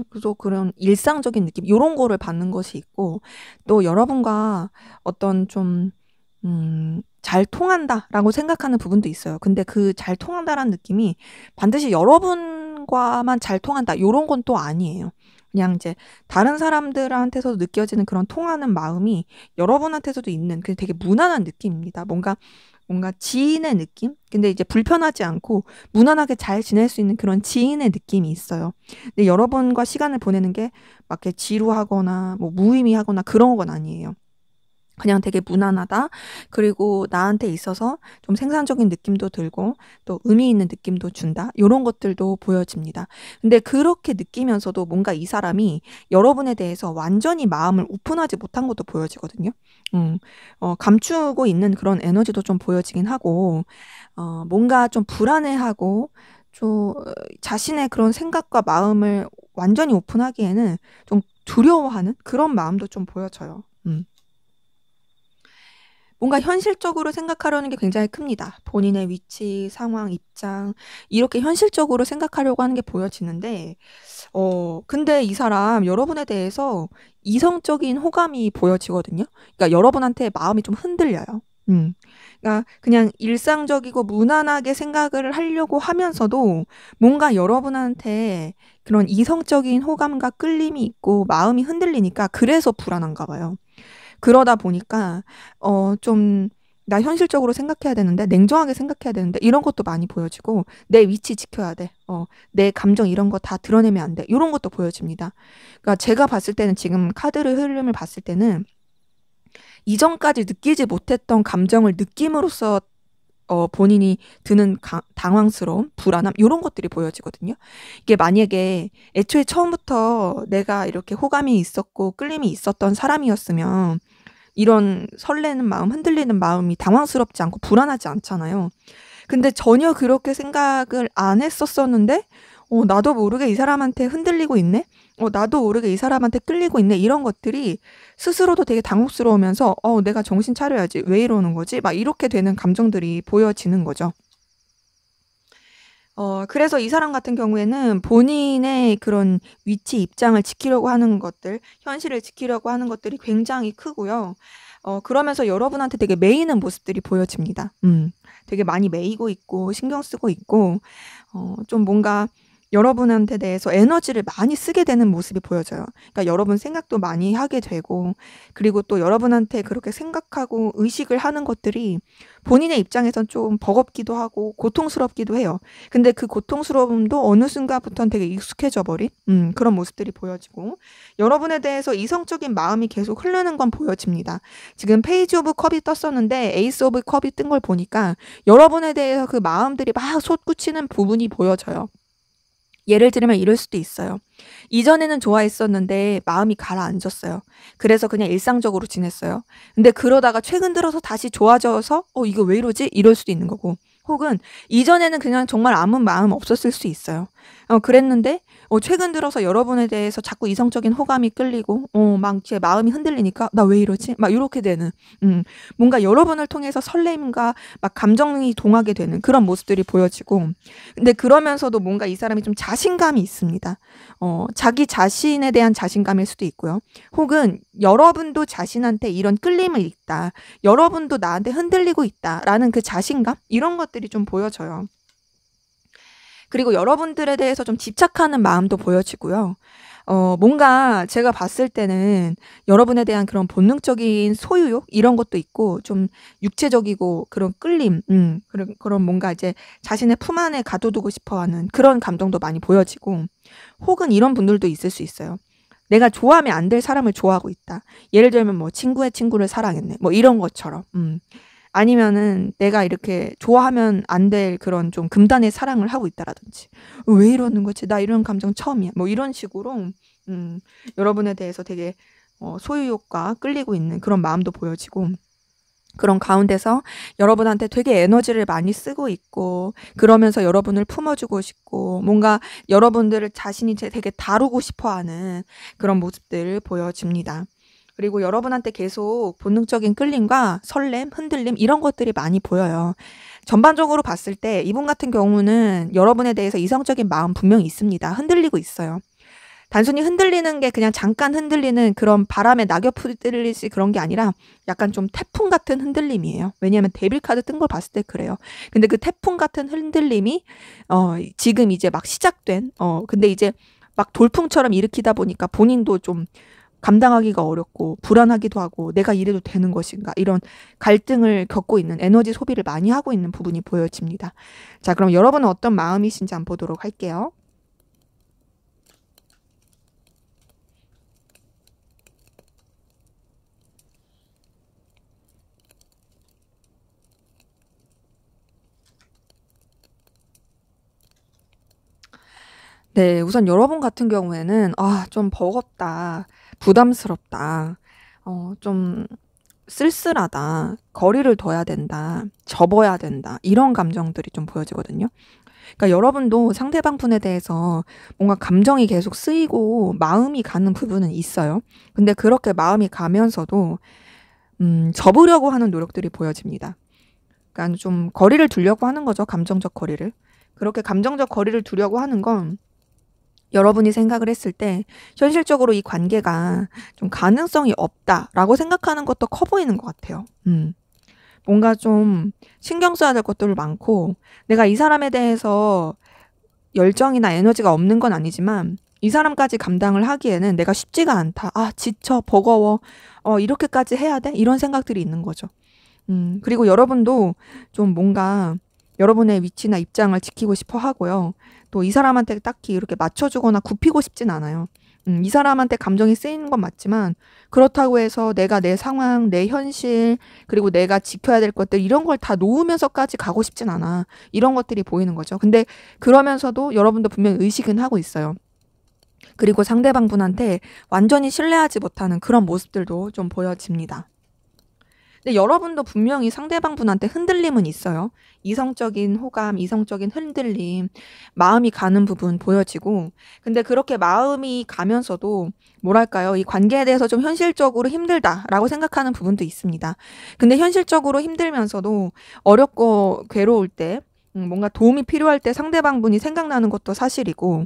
그래서 그런 일상적인 느낌, 요런 거를 받는 것이 있고, 또 여러분과 어떤 좀, 잘 통한다라고 생각하는 부분도 있어요. 근데 그 잘 통한다라는 느낌이 반드시 여러분과만 잘 통한다, 요런 건 또 아니에요. 그냥 이제 다른 사람들한테서 느껴지는 그런 통하는 마음이 여러분한테서도 있는 그 되게 무난한 느낌입니다. 뭔가 지인의 느낌? 근데 이제 불편하지 않고 무난하게 잘 지낼 수 있는 그런 지인의 느낌이 있어요. 근데 여러분과 시간을 보내는 게 막 이렇게 지루하거나 뭐 무의미하거나 그런 건 아니에요. 그냥 되게 무난하다. 그리고 나한테 있어서 좀 생산적인 느낌도 들고 또 의미 있는 느낌도 준다. 요런 것들도 보여집니다. 근데 그렇게 느끼면서도 뭔가 이 사람이 여러분에 대해서 완전히 마음을 오픈하지 못한 것도 보여지거든요. 감추고 있는 그런 에너지도 좀 보여지긴 하고, 뭔가 좀 불안해하고, 좀 자신의 그런 생각과 마음을 완전히 오픈하기에는 좀 두려워하는 그런 마음도 좀 보여져요. 뭔가 현실적으로 생각하려는 게 굉장히 큽니다. 본인의 위치, 상황, 입장, 이렇게 현실적으로 생각하려고 하는 게 보여지는데, 근데 이 사람 여러분에 대해서 이성적인 호감이 보여지거든요. 그러니까 여러분한테 마음이 좀 흔들려요. 음. 그러니까 그냥 일상적이고 무난하게 생각을 하려고 하면서도 뭔가 여러분한테 그런 이성적인 호감과 끌림이 있고 마음이 흔들리니까 그래서 불안한가 봐요. 그러다 보니까 좀 '나 현실적으로 생각해야 되는데 냉정하게 생각해야 되는데.' 이런 것도 많이 보여지고 '내 위치 지켜야 돼. 내 감정 이런 거 다 드러내면 안 돼.' 요런 것도 보여집니다. 그러니까 제가 봤을 때는 지금 카드의 흐름을 봤을 때는 이전까지 느끼지 못했던 감정을 느낌으로써 본인이 드는 당황스러움, 불안함 요런 것들이 보여지거든요. 이게 만약에 애초에 처음부터 내가 이렇게 호감이 있었고 끌림이 있었던 사람이었으면 이런 설레는 마음, 흔들리는 마음이 당황스럽지 않고 불안하지 않잖아요. 근데 전혀 그렇게 생각을 안 했었었는데 나도 모르게 이 사람한테 흔들리고 있네? 나도 모르게 이 사람한테 끌리고 있네? 이런 것들이 스스로도 되게 당혹스러우면서 내가 정신 차려야지. 왜 이러는 거지? 막 이렇게 되는 감정들이 보여지는 거죠. 그래서 이 사람 같은 경우에는 본인의 그런 위치, 입장을 지키려고 하는 것들, 현실을 지키려고 하는 것들이 굉장히 크고요. 그러면서 여러분한테 되게 매이는 모습들이 보여집니다. 되게 많이 매이고 있고 신경 쓰고 있고 좀 뭔가 여러분한테 대해서 에너지를 많이 쓰게 되는 모습이 보여져요. 그러니까 여러분 생각도 많이 하게 되고 그리고 또 여러분한테 그렇게 생각하고 의식을 하는 것들이 본인의 입장에선 좀 버겁기도 하고 고통스럽기도 해요. 근데 그 고통스러움도 어느 순간부터는 되게 익숙해져 버린 그런 모습들이 보여지고 여러분에 대해서 이성적인 마음이 계속 흐르는 건 보여집니다. 지금 페이지 오브 컵이 떴었는데 에이스 오브 컵이 뜬 걸 보니까 여러분에 대해서 그 마음들이 막 솟구치는 부분이 보여져요. 예를 들면 이럴 수도 있어요. 이전에는 좋아했었는데 마음이 가라앉았어요. 그래서 그냥 일상적으로 지냈어요. 근데 그러다가 최근 들어서 다시 좋아져서 이거 왜 이러지? 이럴 수도 있는 거고. 혹은 이전에는 그냥 정말 아무 마음 없었을 수 있어요. 그랬는데 최근 들어서 여러분에 대해서 자꾸 이성적인 호감이 끌리고 막 제 마음이 흔들리니까 '나 왜 이러지?' 막 요렇게 되는 뭔가 여러분을 통해서 설렘과 막 감정이 동하게 되는 그런 모습들이 보여지고 근데 그러면서도 뭔가 이 사람이 좀 자신감이 있습니다. 자기 자신에 대한 자신감일 수도 있고요. 혹은 여러분도 자신한테 이런 끌림을 있다. 여러분도 나한테 흔들리고 있다라는 그 자신감 이런 것들이 좀 보여져요. 그리고 여러분들에 대해서 좀 집착하는 마음도 보여지고요. 뭔가 제가 봤을 때는 여러분에 대한 그런 본능적인 소유욕 이런 것도 있고 좀 육체적이고 그런 끌림, 그런 뭔가 이제 자신의 품 안에 가둬두고 싶어하는 그런 감정도 많이 보여지고 혹은 이런 분들도 있을 수 있어요. 내가 좋아하면 안 될 사람을 좋아하고 있다. 예를 들면 뭐 친구의 친구를 사랑했네. 뭐 이런 것처럼. 아니면은 내가 이렇게 좋아하면 안 될 그런 좀 금단의 사랑을 하고 있다라든지 왜 이러는 거지? 나 이런 감정 처음이야. 뭐 이런 식으로 여러분에 대해서 되게 소유욕과 끌리고 있는 그런 마음도 보여지고 그런 가운데서 여러분한테 되게 에너지를 많이 쓰고 있고 그러면서 여러분을 품어주고 싶고 뭔가 여러분들을 자신이 되게 다루고 싶어하는 그런 모습들을 보여집니다. 그리고 여러분한테 계속 본능적인 끌림과 설렘, 흔들림 이런 것들이 많이 보여요. 전반적으로 봤을 때 이분 같은 경우는 여러분에 대해서 이성적인 마음 분명히 있습니다. 흔들리고 있어요. 단순히 흔들리는 게 그냥 잠깐 흔들리는 그런 바람에 낙엽 흔들리지 그런 게 아니라 약간 좀 태풍 같은 흔들림이에요. 왜냐하면 데빌 카드 뜬 걸 봤을 때 그래요. 근데 그 태풍 같은 흔들림이 지금 이제 막 시작된 근데 이제 막 돌풍처럼 일으키다 보니까 본인도 좀 감당하기가 어렵고 불안하기도 하고 내가 이래도 되는 것인가 이런 갈등을 겪고 있는 에너지 소비를 많이 하고 있는 부분이 보여집니다. 자, 그럼 여러분은 어떤 마음이신지 한번 보도록 할게요. 네. 우선 여러분 같은 경우에는 '아 좀 버겁다. 부담스럽다. 좀 쓸쓸하다. 거리를 둬야 된다. 접어야 된다.' 이런 감정들이 좀 보여지거든요. 그러니까 여러분도 상대방 분에 대해서 뭔가 감정이 계속 쓰이고 마음이 가는 부분은 있어요. 근데 그렇게 마음이 가면서도 접으려고 하는 노력들이 보여집니다. 그러니까 좀 거리를 두려고 하는 거죠, 감정적 거리를. 그렇게 감정적 거리를 두려고 하는 건 여러분이 생각을 했을 때 현실적으로 이 관계가 좀 가능성이 없다라고 생각하는 것도 커 보이는 것 같아요. 뭔가 좀 신경 써야 될 것들 많고 내가 이 사람에 대해서 열정이나 에너지가 없는 건 아니지만 이 사람까지 감당을 하기에는 내가 쉽지가 않다. '아 지쳐. 버거워. 이렇게까지 해야 돼?' 이런 생각들이 있는 거죠. 그리고 여러분도 좀 뭔가 여러분의 위치나 입장을 지키고 싶어 하고요. 또 이 사람한테 딱히 이렇게 맞춰주거나 굽히고 싶진 않아요. 이 사람한테 감정이 쓰이는 건 맞지만 그렇다고 해서 내가 내 상황, 내 현실, 그리고 내가 지켜야 될 것들 이런 걸 다 놓으면서까지 가고 싶진 않아. 이런 것들이 보이는 거죠. 근데 그러면서도 여러분도 분명히 의식은 하고 있어요. 그리고 상대방 분한테 완전히 신뢰하지 못하는 그런 모습들도 좀 보여집니다. 근데 여러분도 분명히 상대방 분한테 흔들림은 있어요. 이성적인 호감, 이성적인 흔들림, 마음이 가는 부분 보여지고 근데 그렇게 마음이 가면서도 뭐랄까요? 이 관계에 대해서 좀 현실적으로 힘들다라고 생각하는 부분도 있습니다. 근데 현실적으로 힘들면서도 어렵고 괴로울 때 뭔가 도움이 필요할 때 상대방 분이 생각나는 것도 사실이고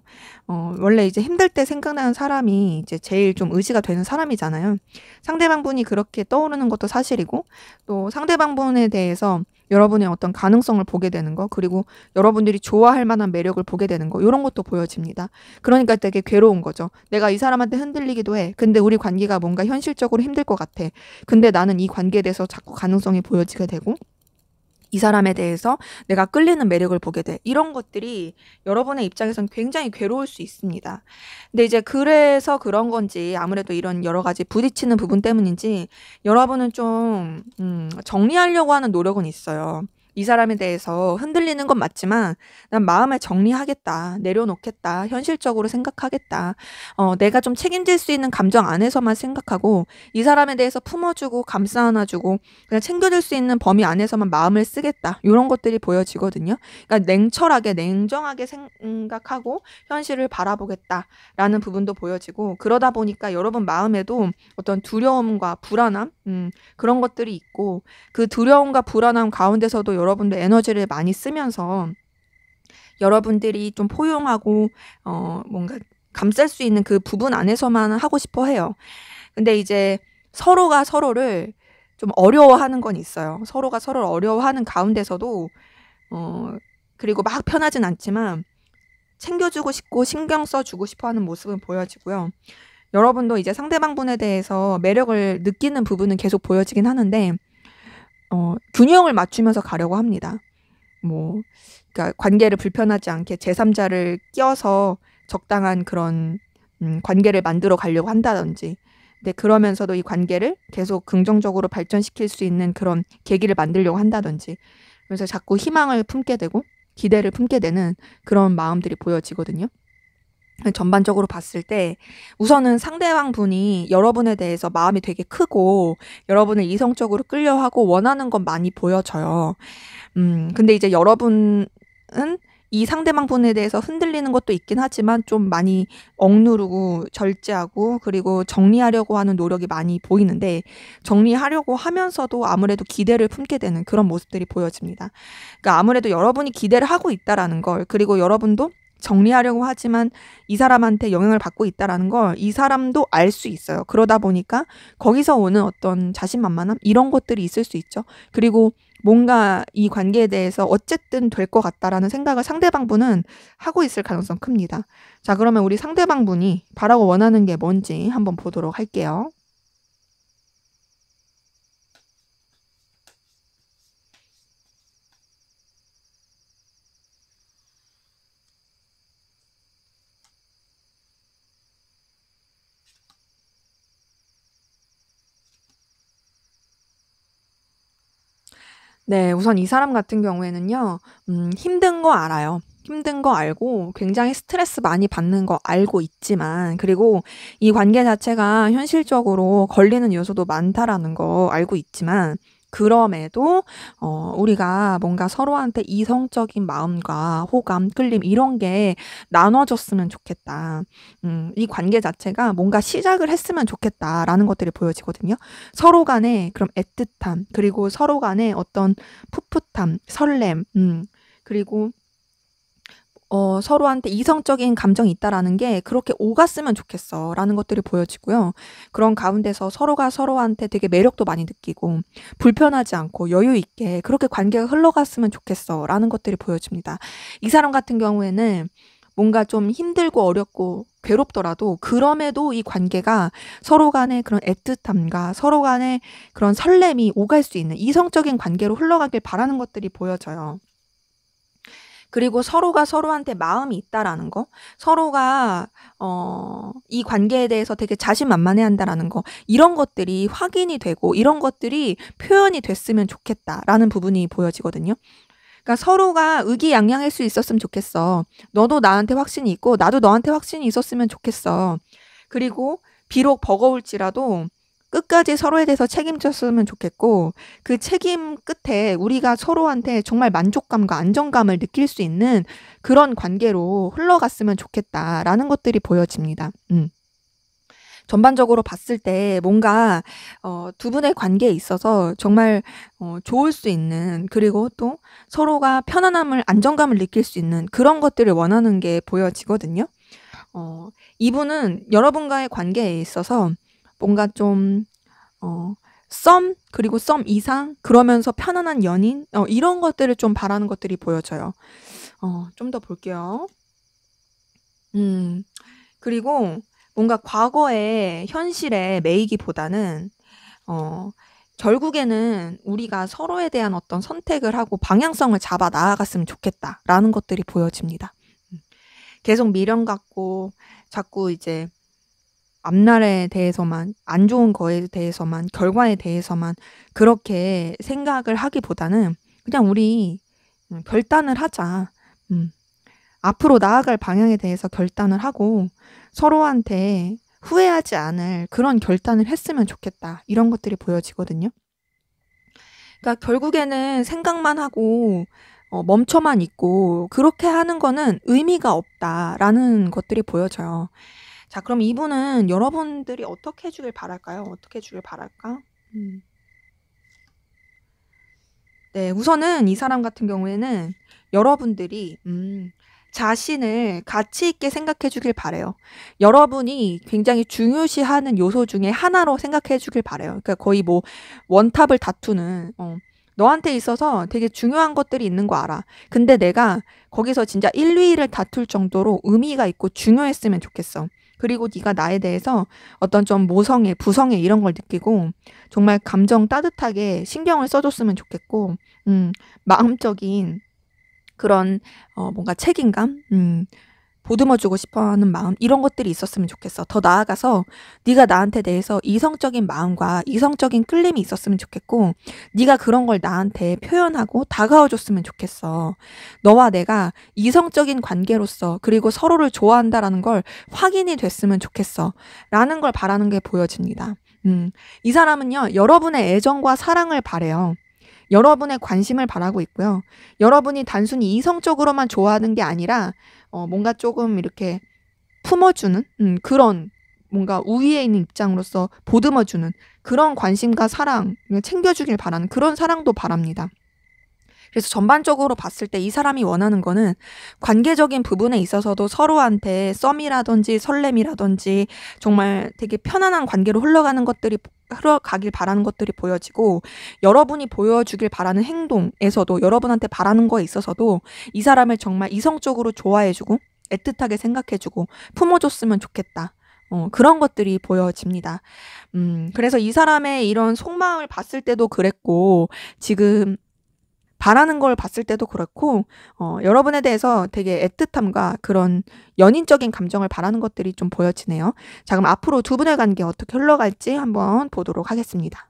원래 이제 힘들 때 생각나는 사람이 이제 제일 좀 의지가 되는 사람이잖아요. 상대방 분이 그렇게 떠오르는 것도 사실이고 또 상대방 분에 대해서 여러분의 어떤 가능성을 보게 되는 거 그리고 여러분들이 좋아할 만한 매력을 보게 되는 거 요런 것도 보여집니다. 그러니까 되게 괴로운 거죠. 내가 이 사람한테 흔들리기도 해. 근데 우리 관계가 뭔가 현실적으로 힘들 것 같아. 근데 나는 이 관계에 대해서 자꾸 가능성이 보여지게 되고 이 사람에 대해서 내가 끌리는 매력을 보게 돼. 이런 것들이 여러분의 입장에선 굉장히 괴로울 수 있습니다. 근데 이제 그래서 그런 건지 아무래도 이런 여러 가지 부딪히는 부분 때문인지 여러분은 좀 정리하려고 하는 노력은 있어요. 이 사람에 대해서 흔들리는 건 맞지만 난 마음을 정리하겠다. 내려놓겠다. 현실적으로 생각하겠다. 내가 좀 책임질 수 있는 감정 안에서만 생각하고 이 사람에 대해서 품어주고 감싸 안아주고 그냥 챙겨줄 수 있는 범위 안에서만 마음을 쓰겠다. 이런 것들이 보여지거든요. 그러니까 냉철하게 냉정하게 생각하고 현실을 바라보겠다라는 부분도 보여지고 그러다 보니까 여러분 마음에도 어떤 두려움과 불안함 그런 것들이 있고 그 두려움과 불안함 가운데서도 여러분들 에너지를 많이 쓰면서 여러분들이 좀 포용하고 뭔가 감쌀 수 있는 그 부분 안에서만 하고 싶어 해요. 근데 이제 서로가 서로를 좀 어려워하는 건 있어요. 서로가 서로를 어려워하는 가운데서도 그리고 막 편하진 않지만 챙겨주고 싶고 신경 써주고 싶어 하는 모습은 보여지고요. 여러분도 이제 상대방 분에 대해서 매력을 느끼는 부분은 계속 보여지긴 하는데 균형을 맞추면서 가려고 합니다. 뭐 그러니까 관계를 불편하지 않게 제3자를 껴서 적당한 그런 관계를 만들어 가려고 한다든지 네, 그러면서도 이 관계를 계속 긍정적으로 발전시킬 수 있는 그런 계기를 만들려고 한다든지. 그래서 자꾸 희망을 품게 되고 기대를 품게 되는 그런 마음들이 보여지거든요. 전반적으로 봤을 때 우선은 상대방 분이 여러분에 대해서 마음이 되게 크고 여러분을 이성적으로 끌려하고 원하는 건 많이 보여져요. 근데 이제 여러분은 이 상대방 분에 대해서 흔들리는 것도 있긴 하지만 좀 많이 억누르고 절제하고 그리고 정리하려고 하는 노력이 많이 보이는데 정리하려고 하면서도 아무래도 기대를 품게 되는 그런 모습들이 보여집니다. 그러니까 아무래도 여러분이 기대를 하고 있다라는 걸 그리고 여러분도 정리하려고 하지만 이 사람한테 영향을 받고 있다라는 걸 이 사람도 알 수 있어요. 그러다 보니까 거기서 오는 어떤 자신만만함 이런 것들이 있을 수 있죠. 그리고 뭔가 이 관계에 대해서 어쨌든 될 것 같다라는 생각을 상대방분은 하고 있을 가능성 큽니다. 자, 그러면 우리 상대방분이 바라고 원하는 게 뭔지 한번 보도록 할게요. 네. 우선 이 사람 같은 경우에는요. 힘든 거 알아요. 힘든 거 알고 굉장히 스트레스 많이 받는 거 알고 있지만 그리고 이 관계 자체가 현실적으로 걸리는 요소도 많다라는 거 알고 있지만 그럼에도 우리가 뭔가 서로한테 이성적인 마음과 호감, 끌림 이런 게 나눠졌으면 좋겠다. 이 관계 자체가 뭔가 시작을 했으면 좋겠다라는 것들이 보여지거든요. 서로 간에 그런 애틋함 그리고 서로 간에 어떤 풋풋함, 설렘 그리고 서로한테 이성적인 감정이 있다라는 게 그렇게 오갔으면 좋겠어라는 것들이 보여지고요. 그런 가운데서 서로가 서로한테 되게 매력도 많이 느끼고 불편하지 않고 여유 있게 그렇게 관계가 흘러갔으면 좋겠어라는 것들이 보여집니다. 이 사람 같은 경우에는 뭔가 좀 힘들고 어렵고 괴롭더라도 그럼에도 이 관계가 서로 간의 그런 애틋함과 서로 간의 그런 설렘이 오갈 수 있는 이성적인 관계로 흘러가길 바라는 것들이 보여져요. 그리고 서로가 서로한테 마음이 있다라는 거, 서로가 이 관계에 대해서 되게 자신만만해한다라는 거, 이런 것들이 확인이 되고 이런 것들이 표현이 됐으면 좋겠다라는 부분이 보여지거든요. 그러니까 서로가 의기양양할 수 있었으면 좋겠어. 너도 나한테 확신이 있고 나도 너한테 확신이 있었으면 좋겠어. 그리고 비록 버거울지라도 끝까지 서로에 대해서 책임졌으면 좋겠고 그 책임 끝에 우리가 서로한테 정말 만족감과 안정감을 느낄 수 있는 그런 관계로 흘러갔으면 좋겠다라는 것들이 보여집니다. 전반적으로 봤을 때 뭔가 두 분의 관계에 있어서 정말 좋을 수 있는 그리고 또 서로가 편안함을 안정감을 느낄 수 있는 그런 것들을 원하는 게 보여지거든요. 이분은 여러분과의 관계에 있어서 뭔가 좀 썸 그리고 썸 이상 그러면서 편안한 연인 이런 것들을 좀 바라는 것들이 보여져요. 좀 더 볼게요. 그리고 뭔가 과거의 현실에 매이기보다는 결국에는 우리가 서로에 대한 어떤 선택을 하고 방향성을 잡아 나아갔으면 좋겠다라는 것들이 보여집니다. 계속 미련 갖고 자꾸 이제 앞날에 대해서만 안 좋은 거에 대해서만 결과에 대해서만 그렇게 생각을 하기보다는 그냥 우리 결단을 하자. 앞으로 나아갈 방향에 대해서 결단을 하고 서로한테 후회하지 않을 그런 결단을 했으면 좋겠다. 이런 것들이 보여지거든요. 그러니까 결국에는 생각만 하고 멈춰만 있고 그렇게 하는 거는 의미가 없다라는 것들이 보여져요. 자, 그럼 이분은 여러분들이 어떻게 해 주길 바랄까요? 어떻게 해 주길 바랄까? 네, 우선은 이 사람 같은 경우에는 여러분들이 자신을 가치 있게 생각해 주길 바래요. 여러분이 굉장히 중요시하는 요소 중에 하나로 생각해 주길 바래요. 그러니까 거의 뭐 원탑을 다투는 너한테 있어서 되게 중요한 것들이 있는 거 알아. 근데 내가 거기서 진짜 1, 2위를 다툴 정도로 의미가 있고 중요했으면 좋겠어. 그리고 네가 나에 대해서 어떤 좀 모성애, 부성애 이런 걸 느끼고 정말 감정 따뜻하게 신경을 써줬으면 좋겠고 마음적인 그런 뭔가 책임감 보듬어주고 싶어하는 마음 이런 것들이 있었으면 좋겠어. 더 나아가서 네가 나한테 대해서 이성적인 마음과 이성적인 끌림이 있었으면 좋겠고 네가 그런 걸 나한테 표현하고 다가와줬으면 좋겠어. 너와 내가 이성적인 관계로서 그리고 서로를 좋아한다라는 걸 확인이 됐으면 좋겠어. 라는 걸 바라는 게 보여집니다. 이 사람은요, 여러분의 애정과 사랑을 바래요. 여러분의 관심을 바라고 있고요. 여러분이 단순히 이성적으로만 좋아하는 게 아니라 뭔가 조금 이렇게 품어주는 그런 뭔가 우위에 있는 입장으로서 보듬어주는 그런 관심과 사랑, 챙겨주길 바라는 그런 사랑도 바랍니다. 그래서 전반적으로 봤을 때 이 사람이 원하는 거는 관계적인 부분에 있어서도 서로한테 썸이라든지 설렘이라든지 정말 되게 편안한 관계로 흘러가길 바라는 것들이 보여지고 여러분이 보여주길 바라는 행동에서도 여러분한테 바라는 거에 있어서도 이 사람을 정말 이성적으로 좋아해주고 애틋하게 생각해주고 품어줬으면 좋겠다. 그런 것들이 보여집니다. 그래서 이 사람의 이런 속마음을 봤을 때도 그랬고 지금 바라는 걸 봤을 때도 그렇고 여러분에 대해서 되게 애틋함과 그런 연인적인 감정을 바라는 것들이 좀 보여지네요. 자, 그럼 앞으로 두 분의 관계 어떻게 흘러갈지 한번 보도록 하겠습니다.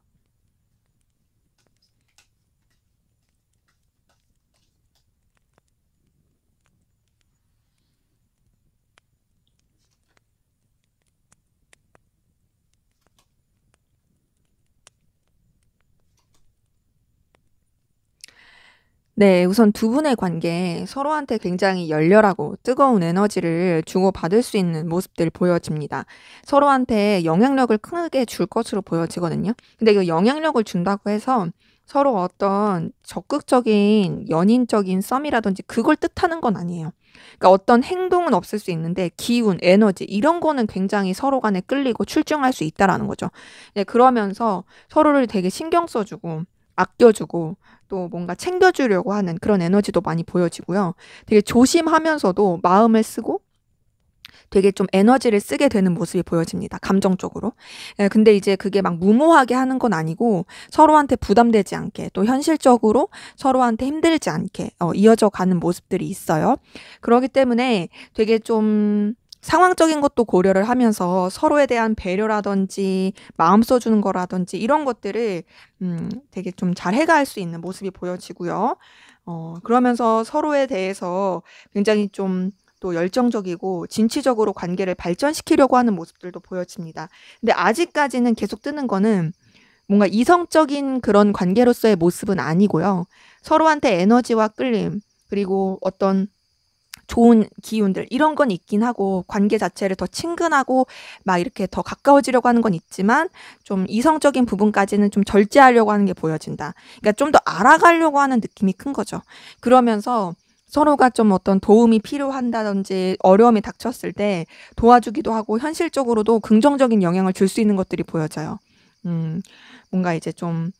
네, 우선 두 분의 관계 서로한테 굉장히 열렬하고 뜨거운 에너지를 주고받을 수 있는 모습들 보여집니다. 서로한테 영향력을 크게 줄 것으로 보여지거든요. 근데 이 영향력을 준다고 해서 서로 어떤 적극적인 연인적인 썸이라든지 그걸 뜻하는 건 아니에요. 그러니까 어떤 행동은 없을 수 있는데 기운, 에너지 이런 거는 굉장히 서로 간에 끌리고 출중할 수 있다라는 거죠. 네, 그러면서 서로를 되게 신경 써주고 아껴주고 또 뭔가 챙겨주려고 하는 그런 에너지도 많이 보여지고요. 되게 조심하면서도 마음을 쓰고 되게 좀 에너지를 쓰게 되는 모습이 보여집니다. 감정적으로. 예, 근데 이제 그게 막 무모하게 하는 건 아니고 서로한테 부담되지 않게 또 현실적으로 서로한테 힘들지 않게 이어져 가는 모습들이 있어요. 그렇기 때문에 되게 좀 상황적인 것도 고려를 하면서 서로에 대한 배려라든지 마음 써주는 거라든지 이런 것들을 되게 좀 잘 해갈 수 있는 모습이 보여지고요. 그러면서 서로에 대해서 굉장히 좀 또 열정적이고 진취적으로 관계를 발전시키려고 하는 모습들도 보여집니다. 근데 아직까지는 계속 뜨는 거는 뭔가 이성적인 그런 관계로서의 모습은 아니고요. 서로한테 에너지와 끌림, 그리고 어떤 좋은 기운들 이런 건 있긴 하고 관계 자체를 더 친근하고 막 이렇게 더 가까워지려고 하는 건 있지만 좀 이성적인 부분까지는 좀 절제하려고 하는 게 보여진다. 그러니까 좀 더 알아가려고 하는 느낌이 큰 거죠. 그러면서 서로가 좀 어떤 도움이 필요한다든지 어려움이 닥쳤을 때 도와주기도 하고 현실적으로도 긍정적인 영향을 줄 수 있는 것들이 보여져요. 뭔가 이제 좀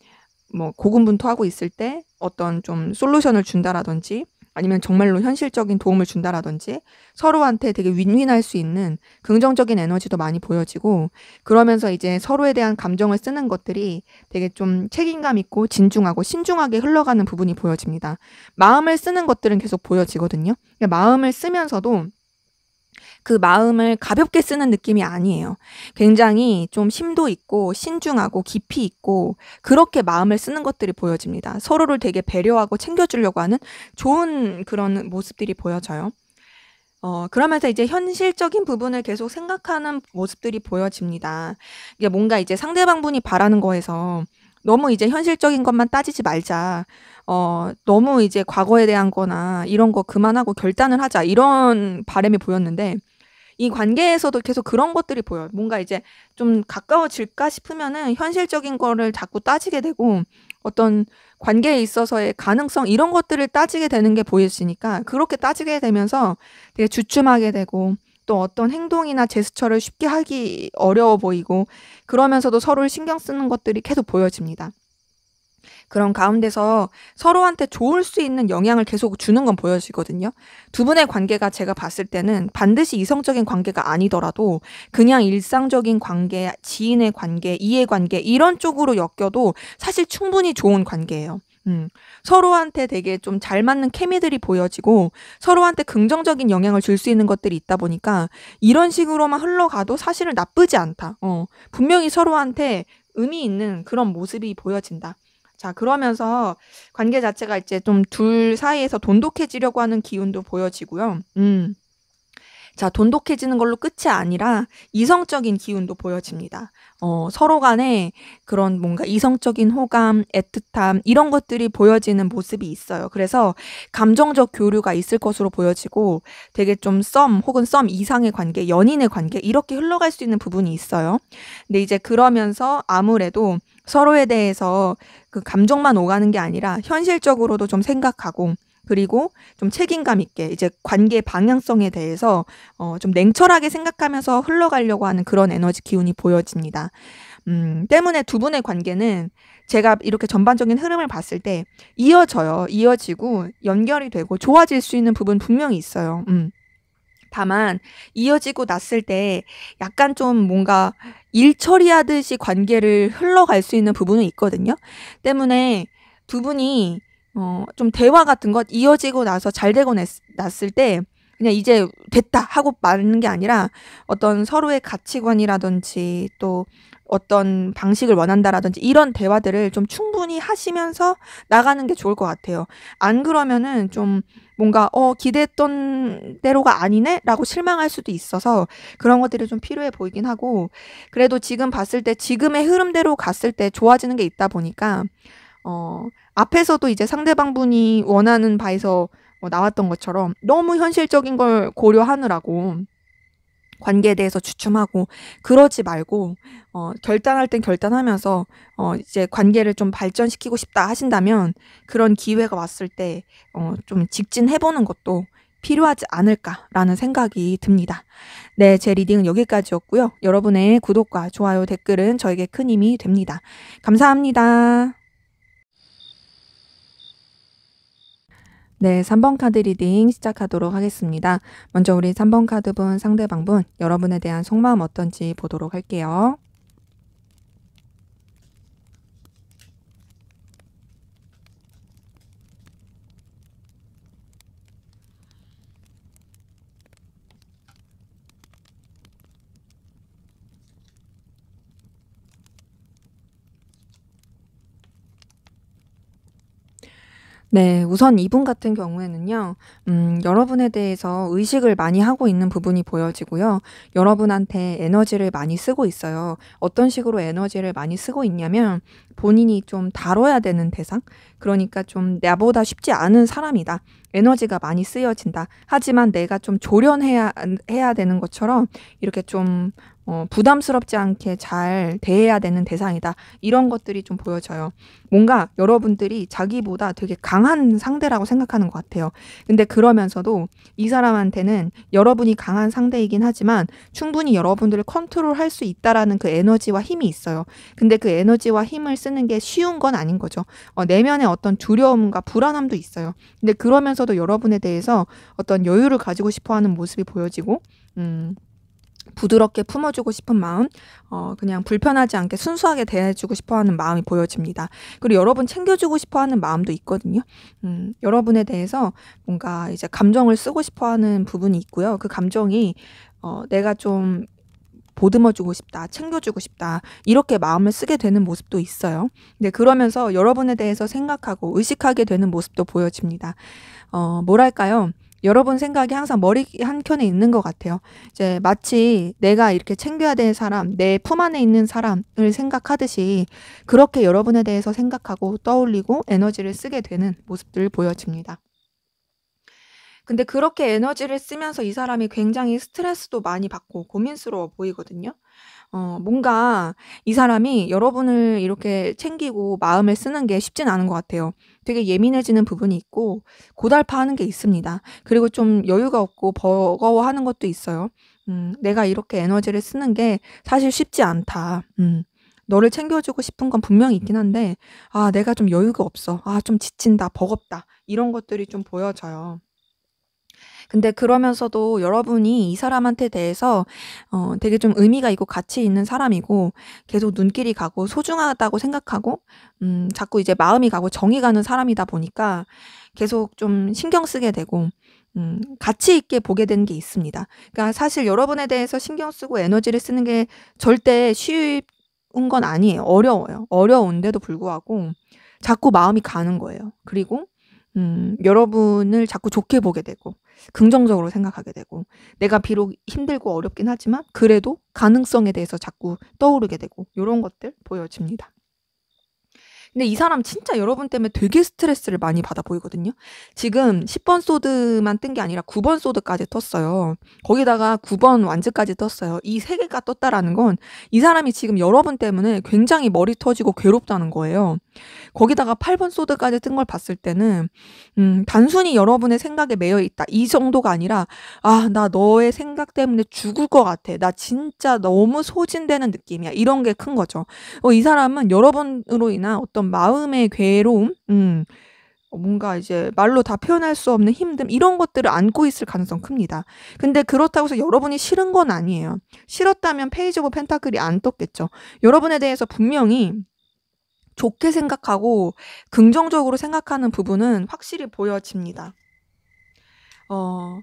뭐 고군분투하고 있을 때 어떤 좀 솔루션을 준다라든지 아니면 정말로 현실적인 도움을 준다라든지 서로한테 되게 윈윈할 수 있는 긍정적인 에너지도 많이 보여지고 그러면서 이제 서로에 대한 감정을 쓰는 것들이 되게 좀 책임감 있고 진중하고 신중하게 흘러가는 부분이 보여집니다. 마음을 쓰는 것들은 계속 보여지거든요. 마음을 쓰면서도 그 마음을 가볍게 쓰는 느낌이 아니에요. 굉장히 좀 심도 있고 신중하고 깊이 있고 그렇게 마음을 쓰는 것들이 보여집니다. 서로를 되게 배려하고 챙겨주려고 하는 좋은 그런 모습들이 보여져요. 그러면서 이제 현실적인 부분을 계속 생각하는 모습들이 보여집니다. 이게 뭔가 이제 상대방분이 바라는 거에서 너무 이제 현실적인 것만 따지지 말자. 너무 이제 과거에 대한 거나 이런 거 그만하고 결단을 하자. 이런 바람이 보였는데 이 관계에서도 계속 그런 것들이 보여요. 뭔가 이제 좀 가까워질까 싶으면은 현실적인 거를 자꾸 따지게 되고 어떤 관계에 있어서의 가능성 이런 것들을 따지게 되는 게 보여지니까 그렇게 따지게 되면서 되게 주춤하게 되고 또 어떤 행동이나 제스처를 쉽게 하기 어려워 보이고 그러면서도 서로를 신경 쓰는 것들이 계속 보여집니다. 그런 가운데서 서로한테 좋을 수 있는 영향을 계속 주는 건 보여지거든요. 두 분의 관계가 제가 봤을 때는 반드시 이성적인 관계가 아니더라도 그냥 일상적인 관계, 지인의 관계, 이해관계 이런 쪽으로 엮여도 사실 충분히 좋은 관계예요. 서로한테 되게 좀 잘 맞는 케미들이 보여지고 서로한테 긍정적인 영향을 줄 수 있는 것들이 있다 보니까 이런 식으로만 흘러가도 사실은 나쁘지 않다. 분명히 서로한테 의미 있는 그런 모습이 보여진다. 자, 그러면서 관계 자체가 이제 좀 둘 사이에서 돈독해지려고 하는 기운도 보여지고요. 자, 돈독해지는 걸로 끝이 아니라 이성적인 기운도 보여집니다. 서로 간에 그런 뭔가 이성적인 호감, 애틋함 이런 것들이 보여지는 모습이 있어요. 그래서 감정적 교류가 있을 것으로 보여지고 되게 좀 썸 혹은 썸 이상의 관계, 연인의 관계 이렇게 흘러갈 수 있는 부분이 있어요. 근데 이제 그러면서 아무래도 서로에 대해서 그 감정만 오가는 게 아니라 현실적으로도 좀 생각하고 그리고 좀 책임감 있게 이제 관계 방향성에 대해서 좀 냉철하게 생각하면서 흘러가려고 하는 그런 에너지 기운이 보여집니다. 때문에 두 분의 관계는 제가 이렇게 전반적인 흐름을 봤을 때 이어져요. 이어지고 연결이 되고 좋아질 수 있는 부분 분명히 있어요. 다만 이어지고 났을 때 약간 좀 뭔가 일 처리하듯이 관계를 흘러갈 수 있는 부분은 있거든요. 때문에 두 분이 좀 대화 같은 것 이어지고 나서 잘 되고 났을 때 그냥 이제 됐다 하고 마는 게 아니라 어떤 서로의 가치관이라든지 또 어떤 방식을 원한다라든지 이런 대화들을 좀 충분히 하시면서 나가는 게 좋을 것 같아요. 안 그러면은 좀 뭔가 기대했던 대로가 아니네? 라고 실망할 수도 있어서 그런 것들이 좀 필요해 보이긴 하고 그래도 지금 봤을 때 지금의 흐름대로 갔을 때 좋아지는 게 있다 보니까 앞에서도 이제 상대방 분이 원하는 바에서 나왔던 것처럼 너무 현실적인 걸 고려하느라고 관계에 대해서 주춤하고 그러지 말고 결단할 땐 결단하면서 이제 관계를 좀 발전시키고 싶다 하신다면 그런 기회가 왔을 때 좀 직진해보는 것도 필요하지 않을까라는 생각이 듭니다. 네, 제 리딩은 여기까지였고요. 여러분의 구독과 좋아요, 댓글은 저에게 큰 힘이 됩니다. 감사합니다. 네, 3번 카드 리딩 시작하도록 하겠습니다. 먼저 우리 3번 카드분 상대방분 여러분에 대한 속마음 어떤지 보도록 할게요. 네. 우선 이분 같은 경우에는요. 여러분에 대해서 의식을 많이 하고 있는 부분이 보여지고요. 여러분한테 에너지를 많이 쓰고 있어요. 어떤 식으로 에너지를 많이 쓰고 있냐면 본인이 좀 다뤄야 되는 대상? 그러니까 좀 '나보다 쉽지 않은 사람이다. 에너지가 많이 쓰여진다. 하지만 내가 좀 조련해야 되는 것처럼 이렇게 좀 부담스럽지 않게 잘 대해야 되는 대상이다.' 이런 것들이 좀 보여져요. 뭔가 여러분들이 자기보다 되게 강한 상대라고 생각하는 것 같아요. 근데 그러면서도 이 사람한테는 여러분이 강한 상대이긴 하지만 충분히 여러분들을 컨트롤할 수 있다라는 그 에너지와 힘이 있어요. 근데 그 에너지와 힘을 쓰는 게 쉬운 건 아닌 거죠. 내면에 어떤 두려움과 불안함도 있어요. 근데 그러면서도 여러분에 대해서 어떤 여유를 가지고 싶어 하는 모습이 보여지고 부드럽게 품어주고 싶은 마음, 그냥 불편하지 않게 순수하게 대해주고 싶어 하는 마음이 보여집니다. 그리고 여러분 챙겨주고 싶어 하는 마음도 있거든요. 여러분에 대해서 뭔가 이제 감정을 쓰고 싶어 하는 부분이 있고요. 그 감정이 내가 좀 보듬어주고 싶다, 챙겨주고 싶다, 이렇게 마음을 쓰게 되는 모습도 있어요. 근데 그러면서 여러분에 대해서 생각하고 의식하게 되는 모습도 보여집니다. 뭐랄까요? 여러분 생각이 항상 머리 한켠에 있는 것 같아요. 이제 마치 내가 이렇게 챙겨야 되는 사람, 내 품 안에 있는 사람을 생각하듯이 그렇게 여러분에 대해서 생각하고 떠올리고 에너지를 쓰게 되는 모습들 보여집니다. 근데 그렇게 에너지를 쓰면서 이 사람이 굉장히 스트레스도 많이 받고 고민스러워 보이거든요. 뭔가 이 사람이 여러분을 이렇게 챙기고 마음을 쓰는 게 쉽진 않은 것 같아요. 되게 예민해지는 부분이 있고 고달파하는 게 있습니다. 그리고 좀 여유가 없고 버거워하는 것도 있어요. 내가 이렇게 에너지를 쓰는 게 사실 쉽지 않다. 너를 챙겨주고 싶은 건 분명히 있긴 한데 내가 좀 여유가 없어. 좀 지친다, 버겁다. 이런 것들이 좀 보여져요. 근데 그러면서도 여러분이 이 사람한테 대해서 되게 좀 의미가 있고 가치 있는 사람이고 계속 눈길이 가고 소중하다고 생각하고 자꾸 이제 마음이 가고 정이 가는 사람이다 보니까 계속 좀 신경 쓰게 되고 가치 있게 보게 되는 게 있습니다. 그러니까 사실 여러분에 대해서 신경 쓰고 에너지를 쓰는 게 절대 쉬운 건 아니에요. 어려워요. 어려운데도 불구하고 자꾸 마음이 가는 거예요. 그리고 여러분을 자꾸 좋게 보게 되고 긍정적으로 생각하게 되고 내가 비록 힘들고 어렵긴 하지만 그래도 가능성에 대해서 자꾸 떠오르게 되고 요런 것들 보여집니다. 근데 이 사람 진짜 여러분 때문에 되게 스트레스를 많이 받아 보이거든요. 지금 10번 소드만 뜬 게 아니라 9번 소드까지 떴어요. 거기다가 9번 완즈까지 떴어요. 이 3개가 떴다라는 건 이 사람이 지금 여러분 때문에 굉장히 머리 터지고 괴롭다는 거예요. 거기다가 8번 소드까지 뜬 걸 봤을 때는 단순히 여러분의 생각에 매여 있다 이 정도가 아니라 '아 나 너의 생각 때문에 죽을 것 같아. 나 진짜 너무 소진되는 느낌이야.' 이런 게 큰 거죠. 이 사람은 여러분으로 인한 어떤 마음의 괴로움 뭔가 이제 말로 다 표현할 수 없는 힘듦 이런 것들을 안고 있을 가능성 큽니다. 근데 그렇다고 해서 여러분이 싫은 건 아니에요. 싫었다면 페이지 오브 펜타클이 안 떴겠죠. 여러분에 대해서 분명히 좋게 생각하고 긍정적으로 생각하는 부분은 확실히 보여집니다. 어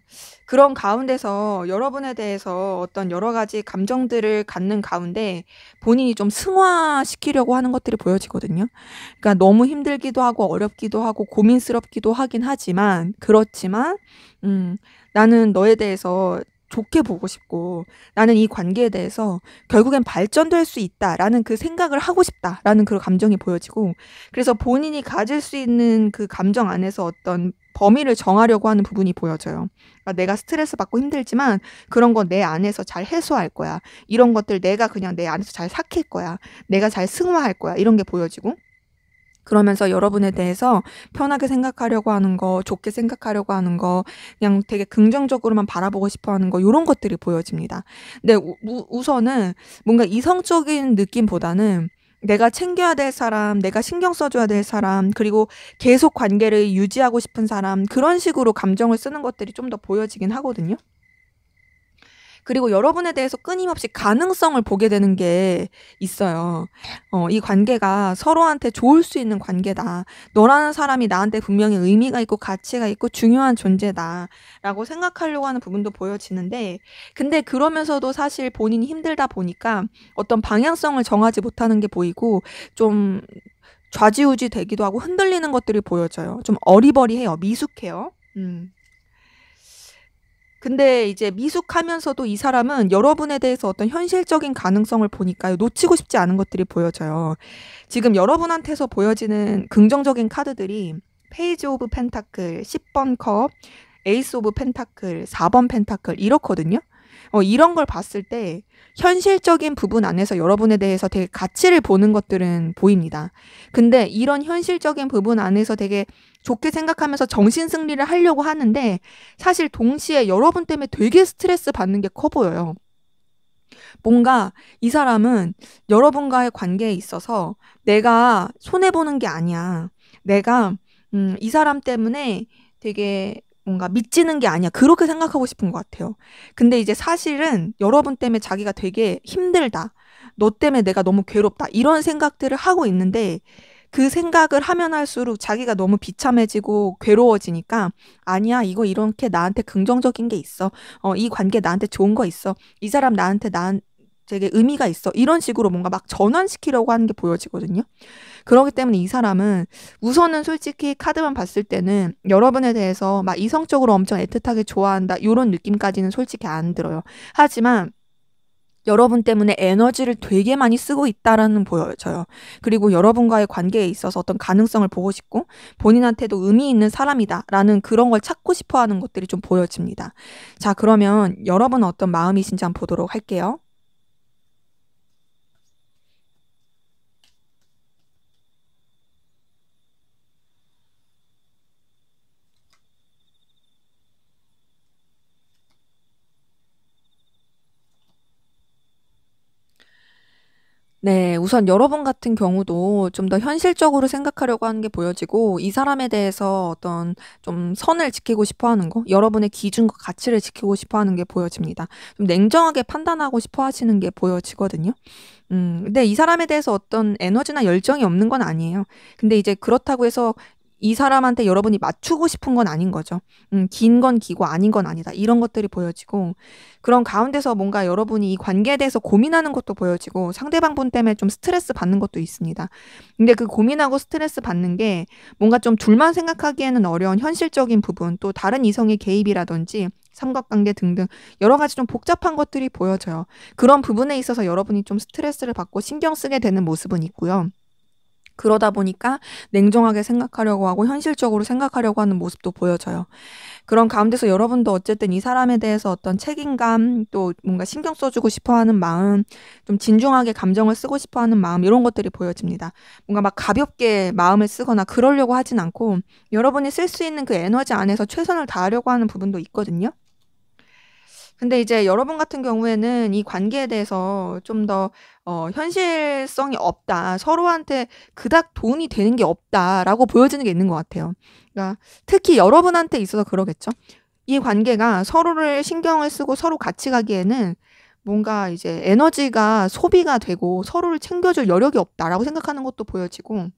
그런 가운데서 여러분에 대해서 어떤 여러 가지 감정들을 갖는 가운데 본인이 좀 승화시키려고 하는 것들이 보여지거든요. 그러니까 너무 힘들기도 하고 어렵기도 하고 고민스럽기도 하긴 하지만 그렇지만 음 '나는 너에 대해서 좋게 보고 싶고 나는 이 관계에 대해서 결국엔 발전될 수 있다.'라는 그 생각을 하고 싶다라는 그런 감정이 보여지고 그래서 본인이 가질 수 있는 그 감정 안에서 어떤 범위를 정하려고 하는 부분이 보여져요. 그러니까 '내가 스트레스 받고 힘들지만 그런 건 내 안에서 잘 해소할 거야. 이런 것들 내가 그냥 내 안에서 잘 삭힐 거야. 내가 잘 승화할 거야.' 이런 게 보여지고 그러면서 여러분에 대해서 편하게 생각하려고 하는 거, 좋게 생각하려고 하는 거, 그냥 되게 긍정적으로만 바라보고 싶어 하는 거 요런 것들이 보여집니다. 근데 우선은 뭔가 이성적인 느낌보다는 내가 챙겨야 될 사람, 내가 신경 써 줘야 될 사람, 그리고 계속 관계를 유지하고 싶은 사람 그런 식으로 감정을 쓰는 것들이 좀 더 보여지긴 하거든요. 그리고 여러분에 대해서 끊임없이 가능성을 보게 되는 게 있어요. 이 관계가 서로한테 좋을 수 있는 관계다. 너라는 사람이 나한테 분명히 의미가 있고 가치가 있고 중요한 존재다라고 생각하려고 하는 부분도 보여지는데 근데 그러면서도 사실 본인이 힘들다 보니까 어떤 방향성을 정하지 못하는 게 보이고 좀 좌지우지 되기도 하고 흔들리는 것들이 보여져요. 좀 어리버리해요. 미숙해요. 근데 이제 미숙하면서도 이 사람은 여러분에 대해서 어떤 현실적인 가능성을 보니까요. 놓치고 싶지 않은 것들이 보여져요. 지금 여러분한테서 보여지는 긍정적인 카드들이 페이지 오브 펜타클, 10번 컵, 에이스 오브 펜타클, 4번 펜타클 이렇거든요. 이런 걸 봤을 때 현실적인 부분 안에서 여러분에 대해서 되게 가치를 보는 것들은 보입니다. 근데 이런 현실적인 부분 안에서 되게 좋게 생각하면서 정신 승리를 하려고 하는데 사실 동시에 여러분 때문에 되게 스트레스 받는 게 커 보여요. 뭔가 이 사람은 여러분과의 관계에 있어서 '내가 손해 보는 게 아니야. 내가 이 사람 때문에 되게 뭔가 미치는 게 아니야.' 그렇게 생각하고 싶은 것 같아요. 근데 이제 사실은 여러분 때문에 자기가 되게 '힘들다. 너 때문에 내가 너무 괴롭다.' 이런 생각들을 하고 있는데 그 생각을 하면 할수록 자기가 너무 비참해지고 괴로워지니까 '아니야. 이거 이렇게 나한테 긍정적인 게 있어. 이 관계 나한테 좋은 거 있어. 이 사람 나한테 되게 의미가 있어.' 이런 식으로 뭔가 막 전환시키려고 하는 게 보여지거든요. 그러기 때문에 이 사람은 우선은 솔직히 카드만 봤을 때는 여러분에 대해서 막 이성적으로 엄청 애틋하게 좋아한다 요런 느낌까지는 솔직히 안 들어요. 하지만 여러분 때문에 에너지를 되게 많이 쓰고 있다라는 보여져요. 그리고 여러분과의 관계에 있어서 어떤 가능성을 보고 싶고 본인한테도 의미 있는 사람이다라는 그런 걸 찾고 싶어 하는 것들이 좀 보여집니다. 자, 그러면 여러분은 어떤 마음이신지 한번 보도록 할게요. 네. 우선 여러분 같은 경우도 좀 더 현실적으로 생각하려고 하는 게 보여지고 이 사람에 대해서 어떤 좀 선을 지키고 싶어 하는 거, 여러분의 기준과 가치를 지키고 싶어 하는 게 보여집니다. 좀 냉정하게 판단하고 싶어 하시는 게 보여지거든요. 근데 이 사람에 대해서 어떤 에너지나 열정이 없는 건 아니에요. 근데 이제 그렇다고 해서 이 사람한테 여러분이 맞추고 싶은 건 아닌 거죠. 긴 건 기고 아닌 건 아니다. 이런 것들이 보여지고 그런 가운데서 뭔가 여러분이 이 관계에 대해서 고민하는 것도 보여지고 상대방 분 때문에 좀 스트레스 받는 것도 있습니다. 근데 그 고민하고 스트레스 받는 게 뭔가 좀 둘만 생각하기에는 어려운 현실적인 부분, 또 다른 이성의 개입이라든지 삼각관계 등등 여러 가지 좀 복잡한 것들이 보여져요. 그런 부분에 있어서 여러분이 좀 스트레스를 받고 신경 쓰게 되는 모습은 있고요. 그러다 보니까 냉정하게 생각하려고 하고 현실적으로 생각하려고 하는 모습도 보여져요. 그런 가운데서 여러분도 어쨌든 이 사람에 대해서 어떤 책임감, 또 뭔가 신경 써주고 싶어 하는 마음, 좀 진중하게 감정을 쓰고 싶어 하는 마음, 이런 것들이 보여집니다. 뭔가 막 가볍게 마음을 쓰거나 그러려고 하진 않고 여러분이 쓸 수 있는 그 에너지 안에서 최선을 다하려고 하는 부분도 있거든요. 근데 이제 여러분 같은 경우에는 이 관계에 대해서 좀 더 현실성이 없다. 서로한테 그닥 도움이 되는 게 없다라고 보여지는 게 있는 것 같아요. 그러니까 특히 여러분한테 있어서 그러겠죠. 이 관계가 서로를 신경을 쓰고 서로 같이 가기에는 뭔가 이제 에너지가 소비가 되고 서로를 챙겨줄 여력이 없다라고 생각하는 것도 보여지고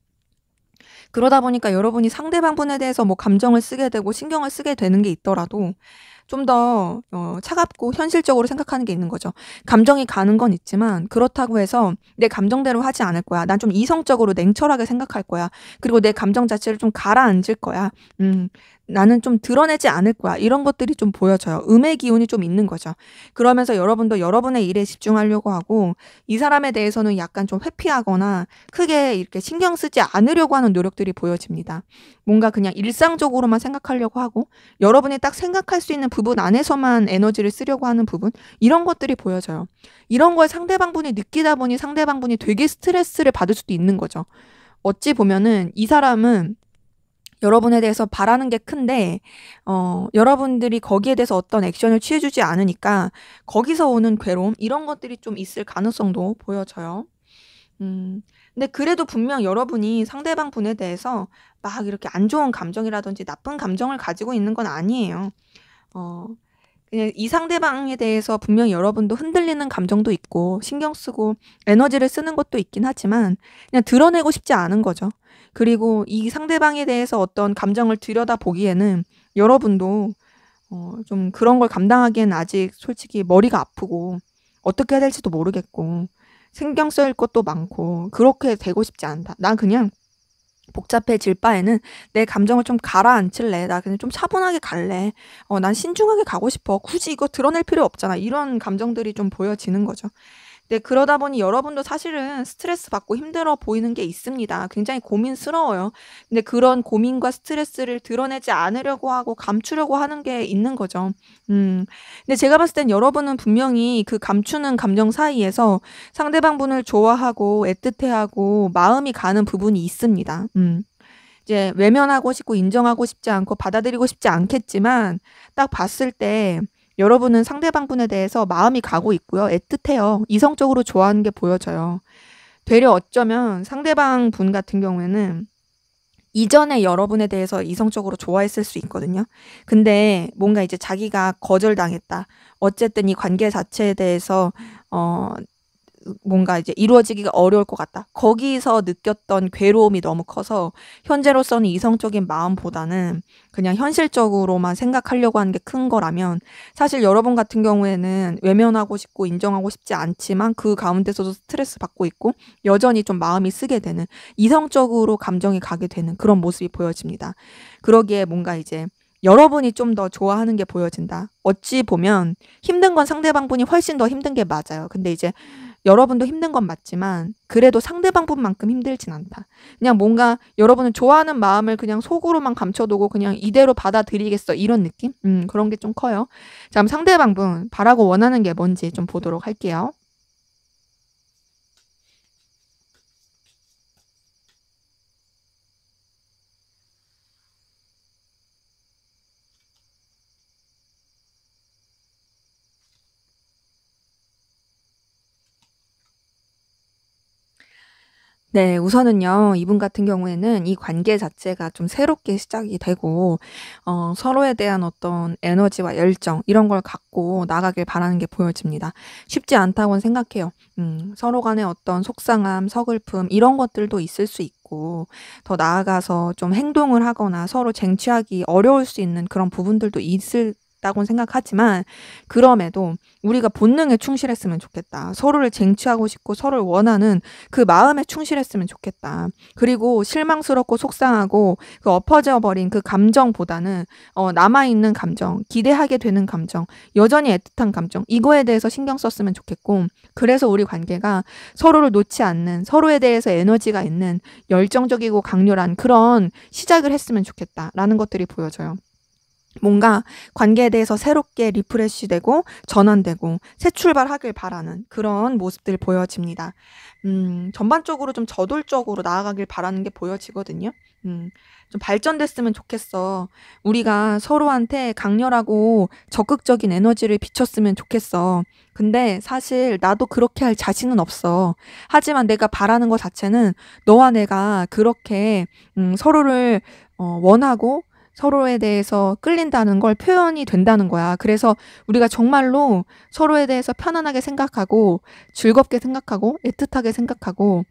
그러다 보니까 여러분이 상대방 분에 대해서 뭐 감정을 쓰게 되고 신경을 쓰게 되는 게 있더라도 좀 더 차갑고 현실적으로 생각하는 게 있는 거죠. 감정이 가는 건 있지만 그렇다고 해서 '내 감정대로 하지 않을 거야. 난 좀 이성적으로 냉철하게 생각할 거야. 그리고 내 감정 자체를 좀 가라앉을 거야. 음 나는 좀 드러내지 않을 거야.' 이런 것들이 좀 보여져요. 음의 기운이 좀 있는 거죠. 그러면서 여러분도 여러분의 일에 집중하려고 하고 이 사람에 대해서는 약간 좀 회피하거나 크게 이렇게 신경 쓰지 않으려고 하는 노력들이 보여집니다. 뭔가 그냥 일상적으로만 생각하려고 하고 여러분이 딱 생각할 수 있는 부분 안에서만 에너지를 쓰려고 하는 부분 이런 것들이 보여져요. 이런 걸 상대방 분이 느끼다 보니 상대방 분이 되게 스트레스를 받을 수도 있는 거죠. 어찌 보면은 이 사람은 여러분에 대해서 바라는 게 큰데 여러분들이 거기에 대해서 어떤 액션을 취해 주지 않으니까 거기서 오는 괴로움 이런 것들이 좀 있을 가능성도 보여져요. 음. 근데 그래도 분명 여러분이 상대방 분에 대해서 막 이렇게 안 좋은 감정이라든지 나쁜 감정을 가지고 있는 건 아니에요. 어 그냥 이 상대방에 대해서 분명히 여러분도 흔들리는 감정도 있고 신경 쓰고 에너지를 쓰는 것도 있긴 하지만 그냥 드러내고 싶지 않은 거죠. 그리고 이 상대방에 대해서 어떤 감정을 들여다보기에는 여러분도 좀 그런 걸 감당하기에는 아직 솔직히 머리가 아프고 어떻게 해야 될지도 모르겠고 신경 쓸 것도 많고 그렇게 되고 싶지 않다. 난 그냥 복잡해질 바에는 내 감정을 좀 가라앉힐래. 나 그냥 좀 차분하게 갈래. 난 신중하게 가고 싶어. 굳이 이거 드러낼 필요 없잖아. 이런 감정들이 좀 보여지는 거죠. 네, 그러다 보니 여러분도 사실은 스트레스 받고 힘들어 보이는 게 있습니다. 굉장히 고민스러워요. 근데 그런 고민과 스트레스를 드러내지 않으려고 하고 감추려고 하는 게 있는 거죠. 음. 근데 제가 봤을 땐 여러분은 분명히 그 감추는 감정 사이에서 상대방 분을 좋아하고 애틋해하고 마음이 가는 부분이 있습니다. 이제 외면하고 싶고 인정하고 싶지 않고 받아들이고 싶지 않겠지만 딱 봤을 때 여러분은 상대방 분에 대해서 마음이 가고 있고요. 애틋해요. 이성적으로 좋아하는 게 보여져요. 되려 어쩌면 상대방 분 같은 경우에는 이전에 여러분에 대해서 이성적으로 좋아했을 수 있거든요. 근데 뭔가 이제 자기가 거절당했다. 어쨌든 이 관계 자체에 대해서 어 뭔가 이제 이루어지기가 어려울 것 같다. 거기서 느꼈던 괴로움이 너무 커서 현재로서는 이성적인 마음보다는 그냥 현실적으로만 생각하려고 하는 게 큰 거라면 사실 여러분 같은 경우에는 외면하고 싶고 인정하고 싶지 않지만 그 가운데서도 스트레스 받고 있고 여전히 좀 마음이 쓰게 되는 이성적으로 감정이 가게 되는 그런 모습이 보여집니다. 그러기에 뭔가 이제 여러분이 좀 더 좋아하는 게 보여진다. 어찌 보면 힘든 건 상대방 분이 훨씬 더 힘든 게 맞아요. 근데 이제 여러분도 힘든 건 맞지만 그래도 상대방 분만큼 힘들진 않다. 그냥 뭔가 여러분은 좋아하는 마음을 그냥 속으로만 감춰두고 그냥 이대로 받아들이겠어 이런 느낌? 그런 게 좀 커요. 자, 그럼 상대방 분 바라고 원하는 게 뭔지 좀 보도록 할게요. 네. 우선은요. 이분 같은 경우에는 이 관계 자체가 좀 새롭게 시작이 되고 서로에 대한 어떤 에너지와 열정 이런 걸 갖고 나가길 바라는 게 보여집니다. 쉽지 않다고는 생각해요. 서로 간에 어떤 속상함, 서글픔 이런 것들도 있을 수 있고 더 나아가서 좀 행동을 하거나 서로 쟁취하기 어려울 수 있는 그런 부분들도 있을 다고 생각하지만 그럼에도 우리가 본능에 충실했으면 좋겠다. 서로를 쟁취하고 싶고 서로를 원하는 그 마음에 충실했으면 좋겠다. 그리고 실망스럽고 속상하고 그 엎어져 버린 그 감정보다는 남아있는 감정, 기대하게 되는 감정, 여전히 애틋한 감정 이거에 대해서 신경 썼으면 좋겠고 그래서 우리 관계가 서로를 놓지 않는 서로에 대해서 에너지가 있는 열정적이고 강렬한 그런 시작을 했으면 좋겠다라는 것들이 보여져요. 뭔가 관계에 대해서 새롭게 리프레시되고 전환되고 새 출발하길 바라는 그런 모습들 보여집니다. 전반적으로 좀 저돌적으로 나아가길 바라는 게 보여지거든요. 좀 발전됐으면 좋겠어. 우리가 서로한테 강렬하고 적극적인 에너지를 비췄으면 좋겠어. 근데 사실 나도 그렇게 할 자신은 없어. 하지만 내가 바라는 것 자체는 너와 내가 그렇게 서로를 원하고 서로에 대해서 끌린다는 걸 표현이 된다는 거야. 그래서 우리가 정말로 서로에 대해서 편안하게 생각하고 즐겁게 생각하고 애틋하게 생각하고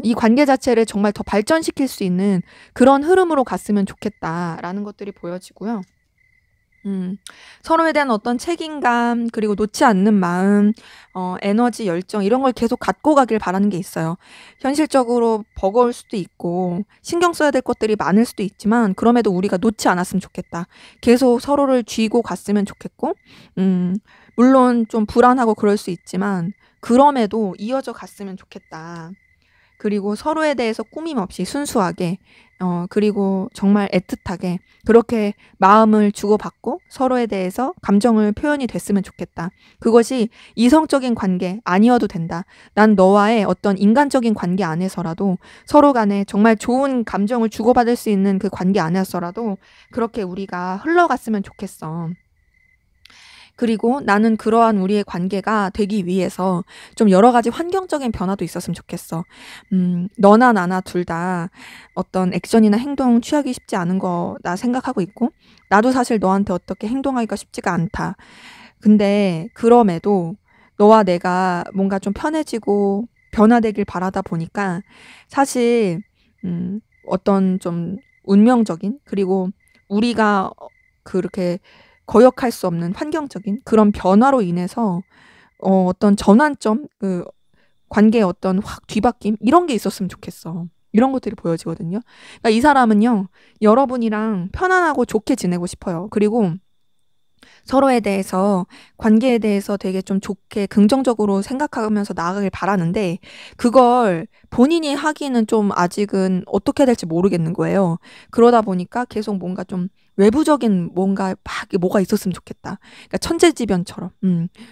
이 관계 자체를 정말 더 발전시킬 수 있는 그런 흐름으로 갔으면 좋겠다라는 것들이 보여지고요. 서로에 대한 어떤 책임감 그리고 놓지 않는 마음 에너지, 열정 이런 걸 계속 갖고 가길 바라는 게 있어요. 현실적으로 버거울 수도 있고 신경 써야 될 것들이 많을 수도 있지만 그럼에도 우리가 놓지 않았으면 좋겠다. 계속 서로를 쥐고 갔으면 좋겠고 물론 좀 불안하고 그럴 수 있지만 그럼에도 이어져 갔으면 좋겠다. 그리고 서로에 대해서 꾸밈 없이 순수하게 그리고 정말 애틋하게 그렇게 마음을 주고받고 서로에 대해서 감정을 표현이 됐으면 좋겠다. 그것이 이성적인 관계 아니어도 된다. 난 너와의 어떤 인간적인 관계 안에서라도 서로 간에 정말 좋은 감정을 주고받을 수 있는 그 관계 안에서라도 그렇게 우리가 흘러갔으면 좋겠어. 그리고 나는 그러한 우리의 관계가 되기 위해서 좀 여러 가지 환경적인 변화도 있었으면 좋겠어. 너나 나나 둘 다 어떤 액션이나 행동 취하기 쉽지 않은 거 나 생각하고 있고 나도 사실 너한테 어떻게 행동하기가 쉽지가 않다. 근데 그럼에도 너와 내가 뭔가 좀 편해지고 변화되길 바라다 보니까 사실 어떤 좀 운명적인 그리고 우리가 그렇게 거역할 수 없는 환경적인 그런 변화로 인해서 어떤 전환점 그 관계의 어떤 확 뒤바뀜 이런 게 있었으면 좋겠어. 이런 것들이 보여지거든요. 그러니까 이 사람은요. 여러분이랑 편안하고 좋게 지내고 싶어요. 그리고 서로에 대해서 관계에 대해서 되게 좀 좋게 긍정적으로 생각하면서 나아가길 바라는데 그걸 본인이 하기는 좀 아직은 어떻게 해야 될지 모르겠는 거예요. 그러다 보니까 계속 뭔가 좀 외부적인 뭔가 막 뭐가 있었으면 좋겠다. 그러니까 천재지변처럼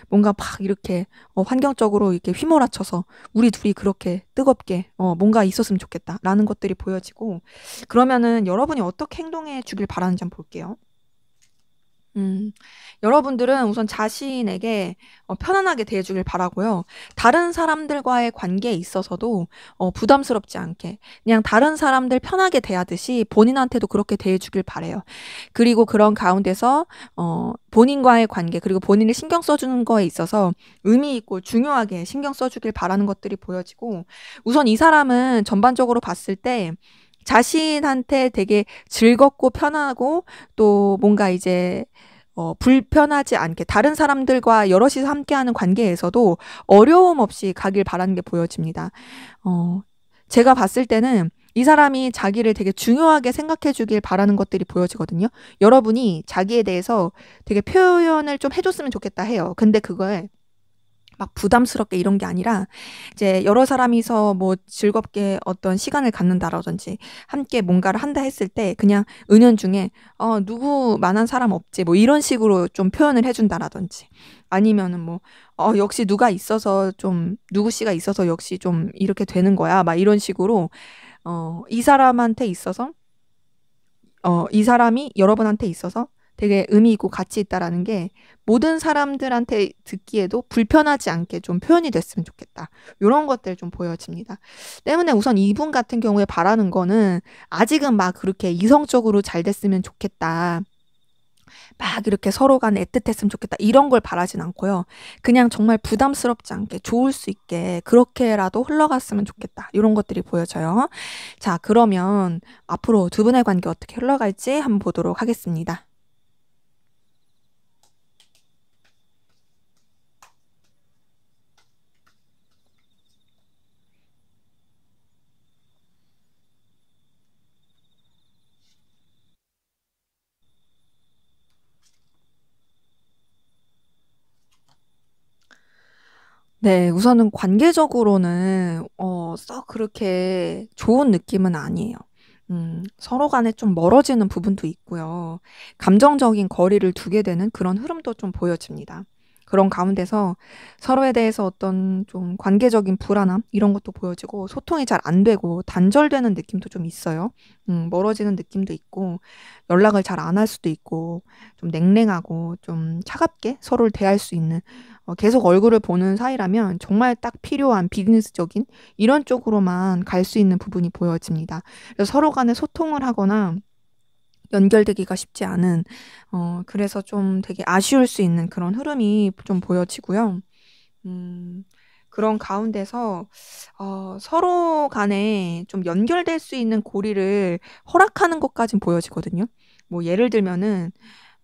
뭔가 막 이렇게 환경적으로 이렇게 휘몰아쳐서 우리 둘이 그렇게 뜨겁게 뭔가 있었으면 좋겠다라는 것들이 보여지고 그러면은 여러분이 어떻게 행동해 주길 바라는지 한번 볼게요. 음. 여러분들은 우선 자신에게 편안하게 대해 주길 바라고요. 다른 사람들과의 관계에 있어서도 부담스럽지 않게 그냥 다른 사람들 편하게 대하듯이 본인한테도 그렇게 대해 주길 바라요. 그리고 그런 가운데서 본인과의 관계 그리고 본인을 신경 써 주는 거에 있어서 의미 있고 중요하게 신경 써 주길 바라는 것들이 보여지고 우선 이 사람은 전반적으로 봤을 때 자신한테 되게 즐겁고 편하고 또 뭔가 이제 불편하지 않게 다른 사람들과 여럿이서 함께하는 관계에서도 어려움 없이 가길 바라는 게 보여집니다. 제가 봤을 때는 이 사람이 자기를 되게 중요하게 생각해 주길 바라는 것들이 보여지거든요. 여러분이 자기에 대해서 되게 표현을 좀 해줬으면 좋겠다 해요. 근데 그걸 막 부담스럽게 이런 게 아니라 이제 여러 사람이서 뭐 즐겁게 어떤 시간을 갖는다라든지 함께 뭔가를 한다 했을 때 그냥 은연중에 누구만한 사람 없지 뭐 이런 식으로 좀 표현을 해준다라든지 아니면은 뭐 역시 누가 있어서 좀 누구 씨가 있어서 역시 좀 이렇게 되는 거야 막 이런 식으로 이 사람한테 있어서 이 사람이 여러분한테 있어서 되게 의미 있고 가치 있다라는 게 모든 사람들한테 듣기에도 불편하지 않게 좀 표현이 됐으면 좋겠다. 요런 것들 좀 보여집니다. 때문에 우선 이분 같은 경우에 바라는 거는 아직은 막 그렇게 이성적으로 잘 됐으면 좋겠다. 막 이렇게 서로 간에 애틋했으면 좋겠다. 이런 걸 바라진 않고요. 그냥 정말 부담스럽지 않게 좋을 수 있게 그렇게라도 흘러갔으면 좋겠다. 이런 것들이 보여져요. 자, 그러면 앞으로 두 분의 관계 어떻게 흘러갈지 한번 보도록 하겠습니다. 네, 우선은 관계적으로는 썩 그렇게 좋은 느낌은 아니에요. 서로 간에 좀 멀어지는 부분도 있고요. 감정적인 거리를 두게 되는 그런 흐름도 좀 보여집니다. 그런 가운데서 서로에 대해서 어떤 좀 관계적인 불안함 이런 것도 보여지고 소통이 잘 안 되고 단절되는 느낌도 좀 있어요. 멀어지는 느낌도 있고 연락을 잘 안 할 수도 있고 좀 냉랭하고 좀 차갑게 서로를 대할 수 있는 계속 얼굴을 보는 사이라면 정말 딱 필요한 비즈니스적인 이런 쪽으로만 갈 수 있는 부분이 보여집니다. 그래서 서로 간에 소통을 하거나 연결되기가 쉽지 않은 그래서 좀 되게 아쉬울 수 있는 그런 흐름이 좀 보여지고요. 음, 그런 가운데서 서로 간에 좀 연결될 수 있는 고리를 허락하는 것까진 보여지거든요. 뭐 예를 들면은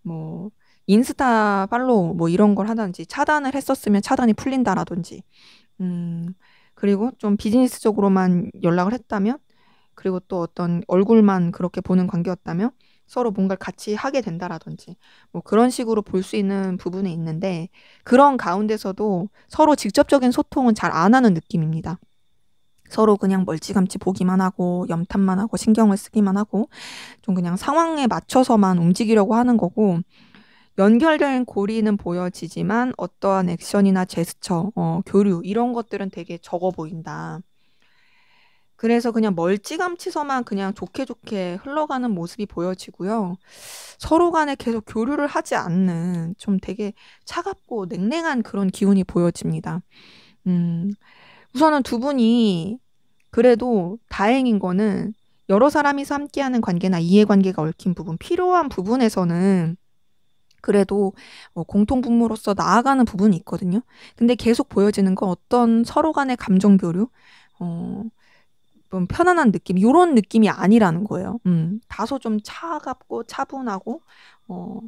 뭐 인스타 팔로우 뭐 이런 걸 하든지 차단을 했었으면 차단이 풀린다라든지 음, 그리고 좀 비즈니스적으로만 연락을 했다면 그리고 또 어떤 얼굴만 그렇게 보는 관계였다면 서로 뭔가를 같이 하게 된다라든지 뭐 그런 식으로 볼 수 있는 부분이 있는데 그런 가운데서도 서로 직접적인 소통은 잘 안 하는 느낌입니다. 서로 그냥 멀찌감치 보기만 하고 염탐만 하고 신경을 쓰기만 하고 좀 그냥 상황에 맞춰서만 움직이려고 하는 거고 연결된 고리는 보여지지만 어떠한 액션이나 제스처, 교류 이런 것들은 되게 적어 보인다. 그래서 그냥 멀찌감치서만 그냥 좋게 좋게 흘러가는 모습이 보여지고요. 서로 간에 계속 교류를 하지 않는 좀 되게 차갑고 냉랭한 그런 기운이 보여집니다. 음, 우선은 두 분이 그래도 다행인 거는 여러 사람이서 함께하는 관계나 이해관계가 얽힌 부분, 필요한 부분에서는 그래도 공통 분모로서 나아가는 부분이 있거든요. 근데 계속 보여지는 건 어떤 서로 간의 감정 교류, 어, 좀 편안한 느낌, 요런 느낌이 아니라는 거예요. 다소 좀 차갑고 차분하고, 어,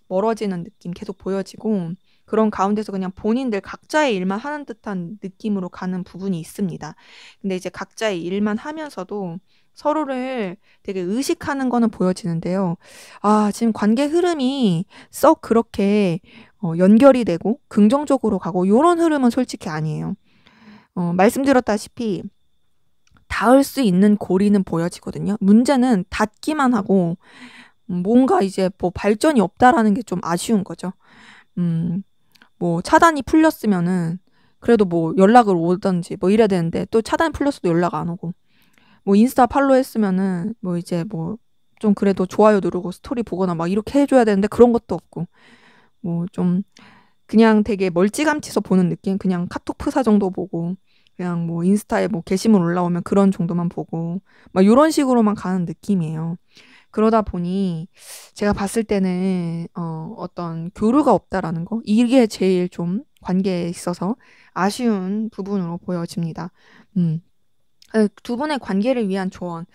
멀어지는 느낌 계속 보여지고, 그런 가운데서 그냥 본인들 각자의 일만 하는 듯한 느낌으로 가는 부분이 있습니다. 근데 이제 각자의 일만 하면서도 서로를 되게 의식하는 거는 보여지는데요. 아, 지금 관계 흐름이 썩 그렇게 연결이 되고 긍정적으로 가고 요런 흐름은 솔직히 아니에요. 말씀드렸다시피 닿을 수 있는 고리는 보여지거든요. 문제는 닿기만 하고 뭔가 이제 뭐 발전이 없다라는 게 좀 아쉬운 거죠. 음, 뭐 차단이 풀렸으면은 그래도 뭐 연락을 오든지 뭐 이래야 되는데 또 차단이 풀렸어도 연락 안 오고 뭐 인스타 팔로우 했으면은 뭐 이제 뭐 좀 그래도 좋아요 누르고 스토리 보거나 막 이렇게 해줘야 되는데 그런 것도 없고 뭐 좀 그냥 되게 멀찌감치서 보는 느낌 그냥 카톡 프사 정도 보고 그냥 뭐 인스타에 뭐 게시물 올라오면 그런 정도만 보고 막 이런 식으로만 가는 느낌이에요. 그러다 보니 제가 봤을 때는 어떤 교류가 없다라는 거 이게 제일 좀 관계에 있어서 아쉬운 부분으로 보여집니다. 음. 두 분의 관계를 위한 조언,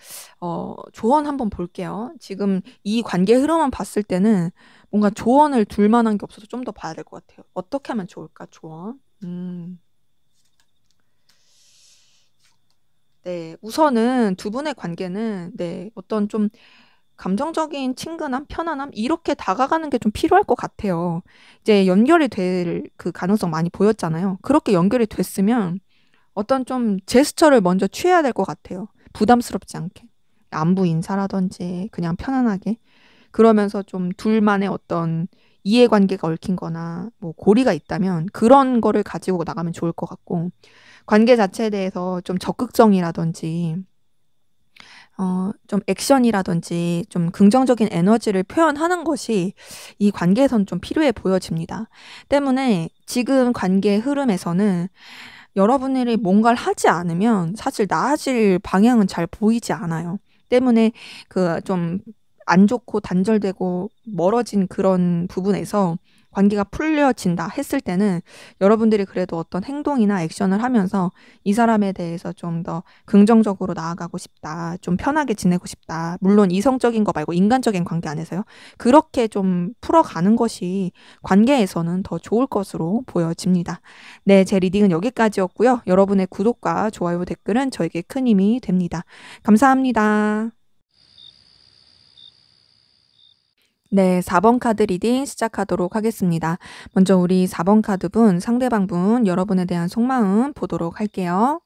조언 한번 볼게요. 지금 이 관계 흐름만 봤을 때는 뭔가 조언을 둘 만한 게 없어서 좀 더 봐야 될 것 같아요. 어떻게 하면 좋을까, 조언? 네, 우선은 두 분의 관계는 네, 어떤 좀 감정적인 친근함, 편안함 이렇게 다가가는 게 좀 필요할 것 같아요. 이제 연결이 될 그 가능성 많이 보였잖아요. 그렇게 연결이 됐으면 어떤 좀 제스처를 먼저 취해야 될 것 같아요. 부담스럽지 않게. 안부 인사라든지 그냥 편안하게. 그러면서 좀 둘만의 어떤 이해관계가 얽힌 거나 뭐 고리가 있다면 그런 거를 가지고 나가면 좋을 것 같고 관계 자체에 대해서 좀 적극적이라든지 좀 액션이라든지 좀 긍정적인 에너지를 표현하는 것이 이 관계에선 좀 필요해 보여집니다. 때문에 지금 관계의 흐름에서는 여러분들이 뭔가를 하지 않으면 사실 나아질 방향은 잘 보이지 않아요. 때문에 그 좀 안 좋고 단절되고 멀어진 그런 부분에서 관계가 풀려진다 했을 때는 여러분들이 그래도 어떤 행동이나 액션을 하면서 이 사람에 대해서 좀 더 긍정적으로 나아가고 싶다. 좀 편하게 지내고 싶다. 물론 이성적인 거 말고 인간적인 관계 안에서요. 그렇게 좀 풀어가는 것이 관계에서는 더 좋을 것으로 보여집니다. 네, 제 리딩은 여기까지였고요. 여러분의 구독과 좋아요, 댓글은 저에게 큰 힘이 됩니다. 감사합니다. 네, 4번 카드 리딩 시작하도록 하겠습니다. 먼저 우리 4번 카드분, 상대방 분, 여러분에 대한 속마음 보도록 할게요.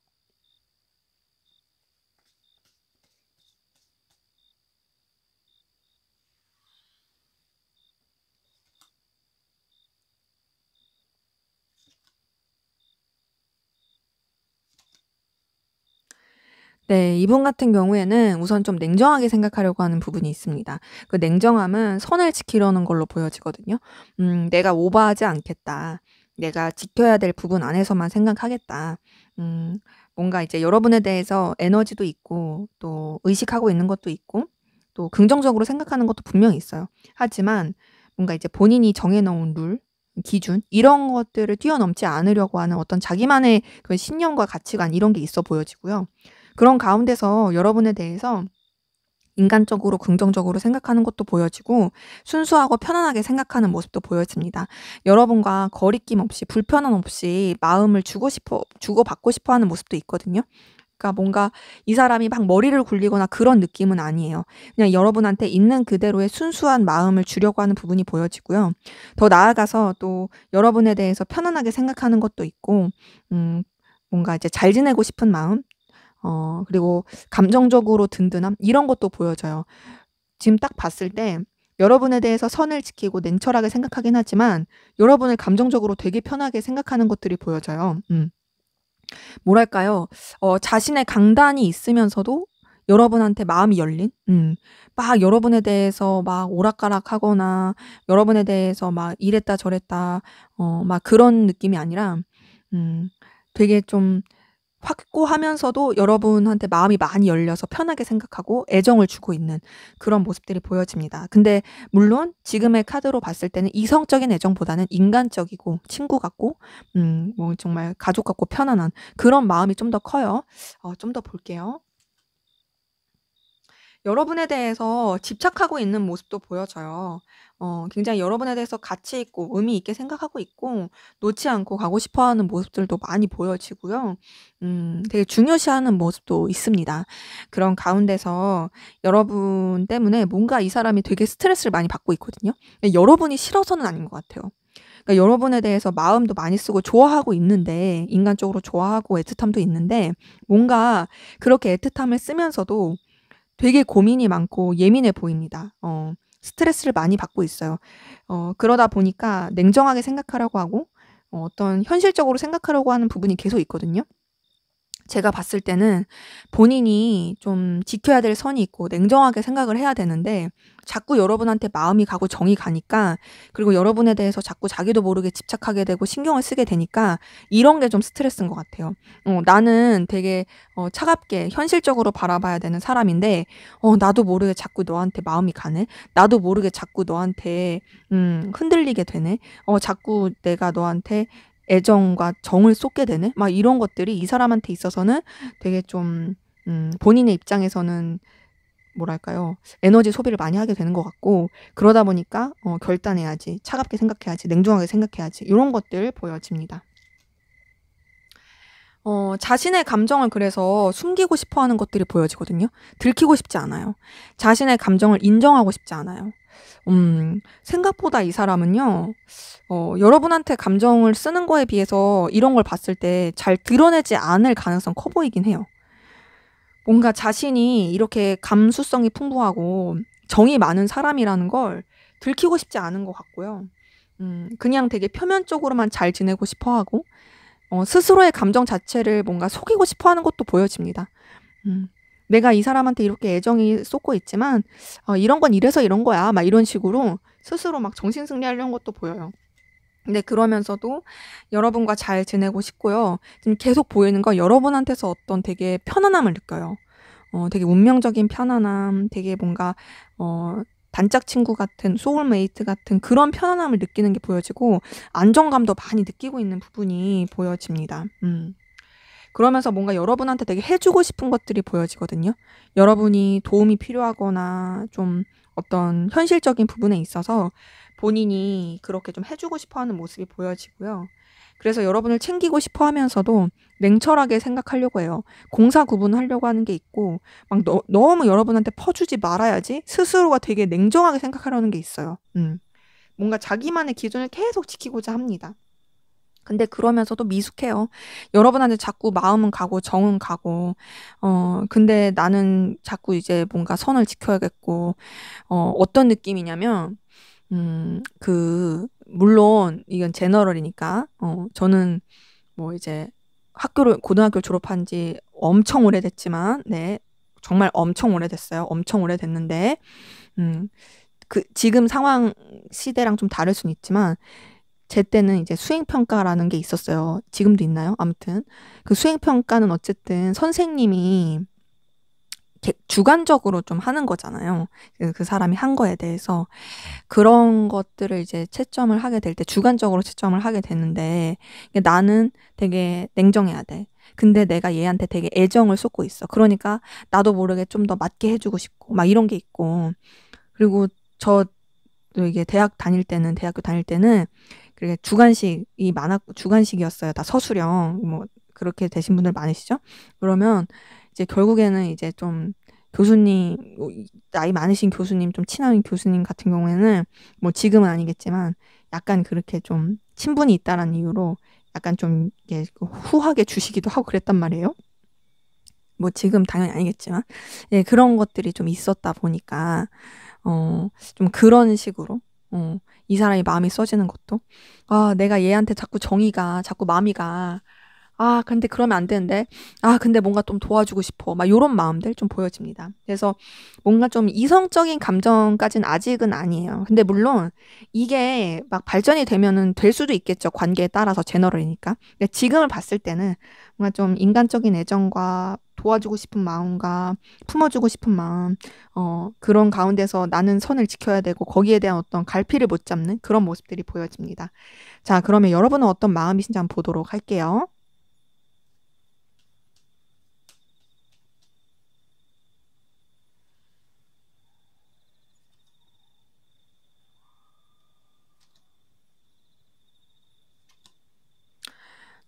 네, 이분 같은 경우에는 우선 좀 냉정하게 생각하려고 하는 부분이 있습니다. 그 냉정함은 선을 지키려는 걸로 보여지거든요. 내가 오버하지 않겠다. 내가 지켜야 될 부분 안에서만 생각하겠다. 음, 뭔가 이제 여러분에 대해서 에너지도 있고, 또 의식하고 있는 것도 있고, 또 긍정적으로 생각하는 것도 분명히 있어요. 하지만 뭔가 이제 본인이 정해놓은 룰, 기준, 이런 것들을 뛰어넘지 않으려고 하는 어떤 자기만의 그 신념과 가치관, 이런 게 있어 보여지고요. 그런 가운데서 여러분에 대해서 인간적으로 긍정적으로 생각하는 것도 보여지고 순수하고 편안하게 생각하는 모습도 보여집니다. 여러분과 거리낌 없이 불편함 없이 마음을 주고받고 싶어 하는 모습도 있거든요. 그러니까 뭔가 이 사람이 막 머리를 굴리거나 그런 느낌은 아니에요. 그냥 여러분한테 있는 그대로의 순수한 마음을 주려고 하는 부분이 보여지고요. 더 나아가서 또 여러분에 대해서 편안하게 생각하는 것도 있고, 뭔가 이제 잘 지내고 싶은 마음, 그리고 감정적으로 든든함 이런 것도 보여져요. 지금 딱 봤을 때 여러분에 대해서 선을 지키고 냉철하게 생각하긴 하지만 여러분을 감정적으로 되게 편하게 생각하는 것들이 보여져요. 뭐랄까요? 자신의 강단이 있으면서도 여러분한테 마음이 열린? 막 여러분에 대해서 막 오락가락하거나 여러분에 대해서 막 이랬다 저랬다 막 그런 느낌이 아니라 되게 좀 확고하면서도 여러분한테 마음이 많이 열려서 편하게 생각하고 애정을 주고 있는 그런 모습들이 보여집니다. 근데 물론 지금의 카드로 봤을 때는 이성적인 애정보다는 인간적이고 친구 같고 뭐 정말 가족 같고 편안한 그런 마음이 좀 더 커요. 좀 더 볼게요. 여러분에 대해서 집착하고 있는 모습도 보여져요. 굉장히 여러분에 대해서 가치 있고 의미 있게 생각하고 있고 놓지 않고 가고 싶어 하는 모습들도 많이 보여지고요. 되게 중요시하는 모습도 있습니다. 그런 가운데서 여러분 때문에 뭔가 이 사람이 되게 스트레스를 많이 받고 있거든요. 근데 여러분이 싫어서는 아닌 것 같아요. 그러니까 여러분에 대해서 마음도 많이 쓰고 좋아하고 있는데 인간적으로 좋아하고 애틋함도 있는데 뭔가 그렇게 애틋함을 쓰면서도 되게 고민이 많고 예민해 보입니다. 스트레스를 많이 받고 있어요. 그러다 보니까 냉정하게 생각하려고 하고 어떤 현실적으로 생각하려고 하는 부분이 계속 있거든요. 제가 봤을 때는 본인이 좀 지켜야 될 선이 있고 냉정하게 생각을 해야 되는데 자꾸 여러분한테 마음이 가고 정이 가니까 그리고 여러분에 대해서 자꾸 자기도 모르게 집착하게 되고 신경을 쓰게 되니까 이런 게 좀 스트레스인 것 같아요. 나는 되게 차갑게 현실적으로 바라봐야 되는 사람인데 나도 모르게 자꾸 너한테 마음이 가네. 나도 모르게 자꾸 너한테 흔들리게 되네. 자꾸 내가 너한테 애정과 정을 쏟게 되네? 막 이런 것들이 이 사람한테 있어서는 되게 좀 본인의 입장에서는 뭐랄까요? 에너지 소비를 많이 하게 되는 것 같고 그러다 보니까 결단해야지, 차갑게 생각해야지, 냉정하게 생각해야지 이런 것들 보여집니다. 자신의 감정을 그래서 숨기고 싶어 하는 것들이 보여지거든요. 들키고 싶지 않아요. 자신의 감정을 인정하고 싶지 않아요. 생각보다 이 사람은요, 여러분한테 감정을 쓰는 거에 비해서 이런 걸 봤을 때 잘 드러내지 않을 가능성 커 보이긴 해요. 뭔가 자신이 이렇게 감수성이 풍부하고 정이 많은 사람이라는 걸 들키고 싶지 않은 것 같고요. 그냥 되게 표면적으로만 잘 지내고 싶어 하고, 스스로의 감정 자체를 뭔가 속이고 싶어 하는 것도 보여집니다. 음, 내가 이 사람한테 이렇게 애정이 쏟고 있지만 이런 건 이래서 이런 거야. 막 이런 식으로 스스로 막 정신승리하려는 것도 보여요. 근데 그러면서도 여러분과 잘 지내고 싶고요. 지금 계속 보이는 건 여러분한테서 어떤 되게 편안함을 느껴요. 되게 운명적인 편안함, 되게 뭔가 단짝 친구 같은, 소울메이트 같은 그런 편안함을 느끼는 게 보여지고 안정감도 많이 느끼고 있는 부분이 보여집니다. 그러면서 뭔가 여러분한테 되게 해주고 싶은 것들이 보여지거든요. 여러분이 도움이 필요하거나 좀 어떤 현실적인 부분에 있어서 본인이 그렇게 좀 해주고 싶어 하는 모습이 보여지고요. 그래서 여러분을 챙기고 싶어 하면서도 냉철하게 생각하려고 해요. 공사 구분하려고 하는 게 있고, 막 너무 여러분한테 퍼주지 말아야지 스스로가 되게 냉정하게 생각하려는 게 있어요. 뭔가 자기만의 기준을 계속 지키고자 합니다. 근데 그러면서도 미숙해요. 여러분한테 자꾸 마음은 가고 정은 가고, 근데 나는 자꾸 이제 뭔가 선을 지켜야겠고, 어떤 느낌이냐면, 물론 이건 제너럴이니까, 저는 뭐 이제 고등학교 졸업한 지 엄청 오래됐지만, 네, 정말 엄청 오래됐어요. 엄청 오래됐는데, 지금 상황 시대랑 좀 다를 수는 있지만, 제 때는 이제 수행평가라는 게 있었어요. 지금도 있나요? 아무튼. 그 수행평가는 어쨌든 선생님이 주관적으로 좀 하는 거잖아요. 그 사람이 한 거에 대해서. 그런 것들을 이제 채점을 하게 될 때, 주관적으로 채점을 하게 되는데, 나는 되게 냉정해야 돼. 근데 내가 얘한테 되게 애정을 쏟고 있어. 그러니까 나도 모르게 좀 더 맞게 해주고 싶고, 막 이런 게 있고. 그리고 이게 대학교 다닐 때는 그게 주간식이 많았고, 주간식이었어요. 다 서술형. 뭐, 그렇게 되신 분들 많으시죠? 그러면 이제 결국에는 이제 좀 교수님, 나이 많으신 교수님, 좀 친한 교수님 같은 경우에는 뭐 지금은 아니겠지만 약간 그렇게 좀 친분이 있다라는 이유로 약간 좀 이게 후하게 주시기도 하고 그랬단 말이에요. 뭐 지금 당연히 아니겠지만. 예, 그런 것들이 좀 있었다 보니까 좀 그런 식으로, 이 사람이 마음이 써지는 것도, 내가 얘한테 자꾸 마음이 가. 근데 그러면 안 되는데. 근데 뭔가 좀 도와주고 싶어. 막 요런 마음들 좀 보여집니다. 그래서 뭔가 좀 이성적인 감정까지는 아직은 아니에요. 근데 물론 이게 막 발전이 되면은 될 수도 있겠죠. 관계에 따라서 제너럴이니까. 근데 지금을 봤을 때는 뭔가 좀 인간적인 애정과 도와주고 싶은 마음과 품어주고 싶은 마음, 그런 가운데서 나는 선을 지켜야 되고 거기에 대한 어떤 갈피를 못 잡는 그런 모습들이 보여집니다. 자, 그러면 여러분은 어떤 마음이신지 한번 보도록 할게요.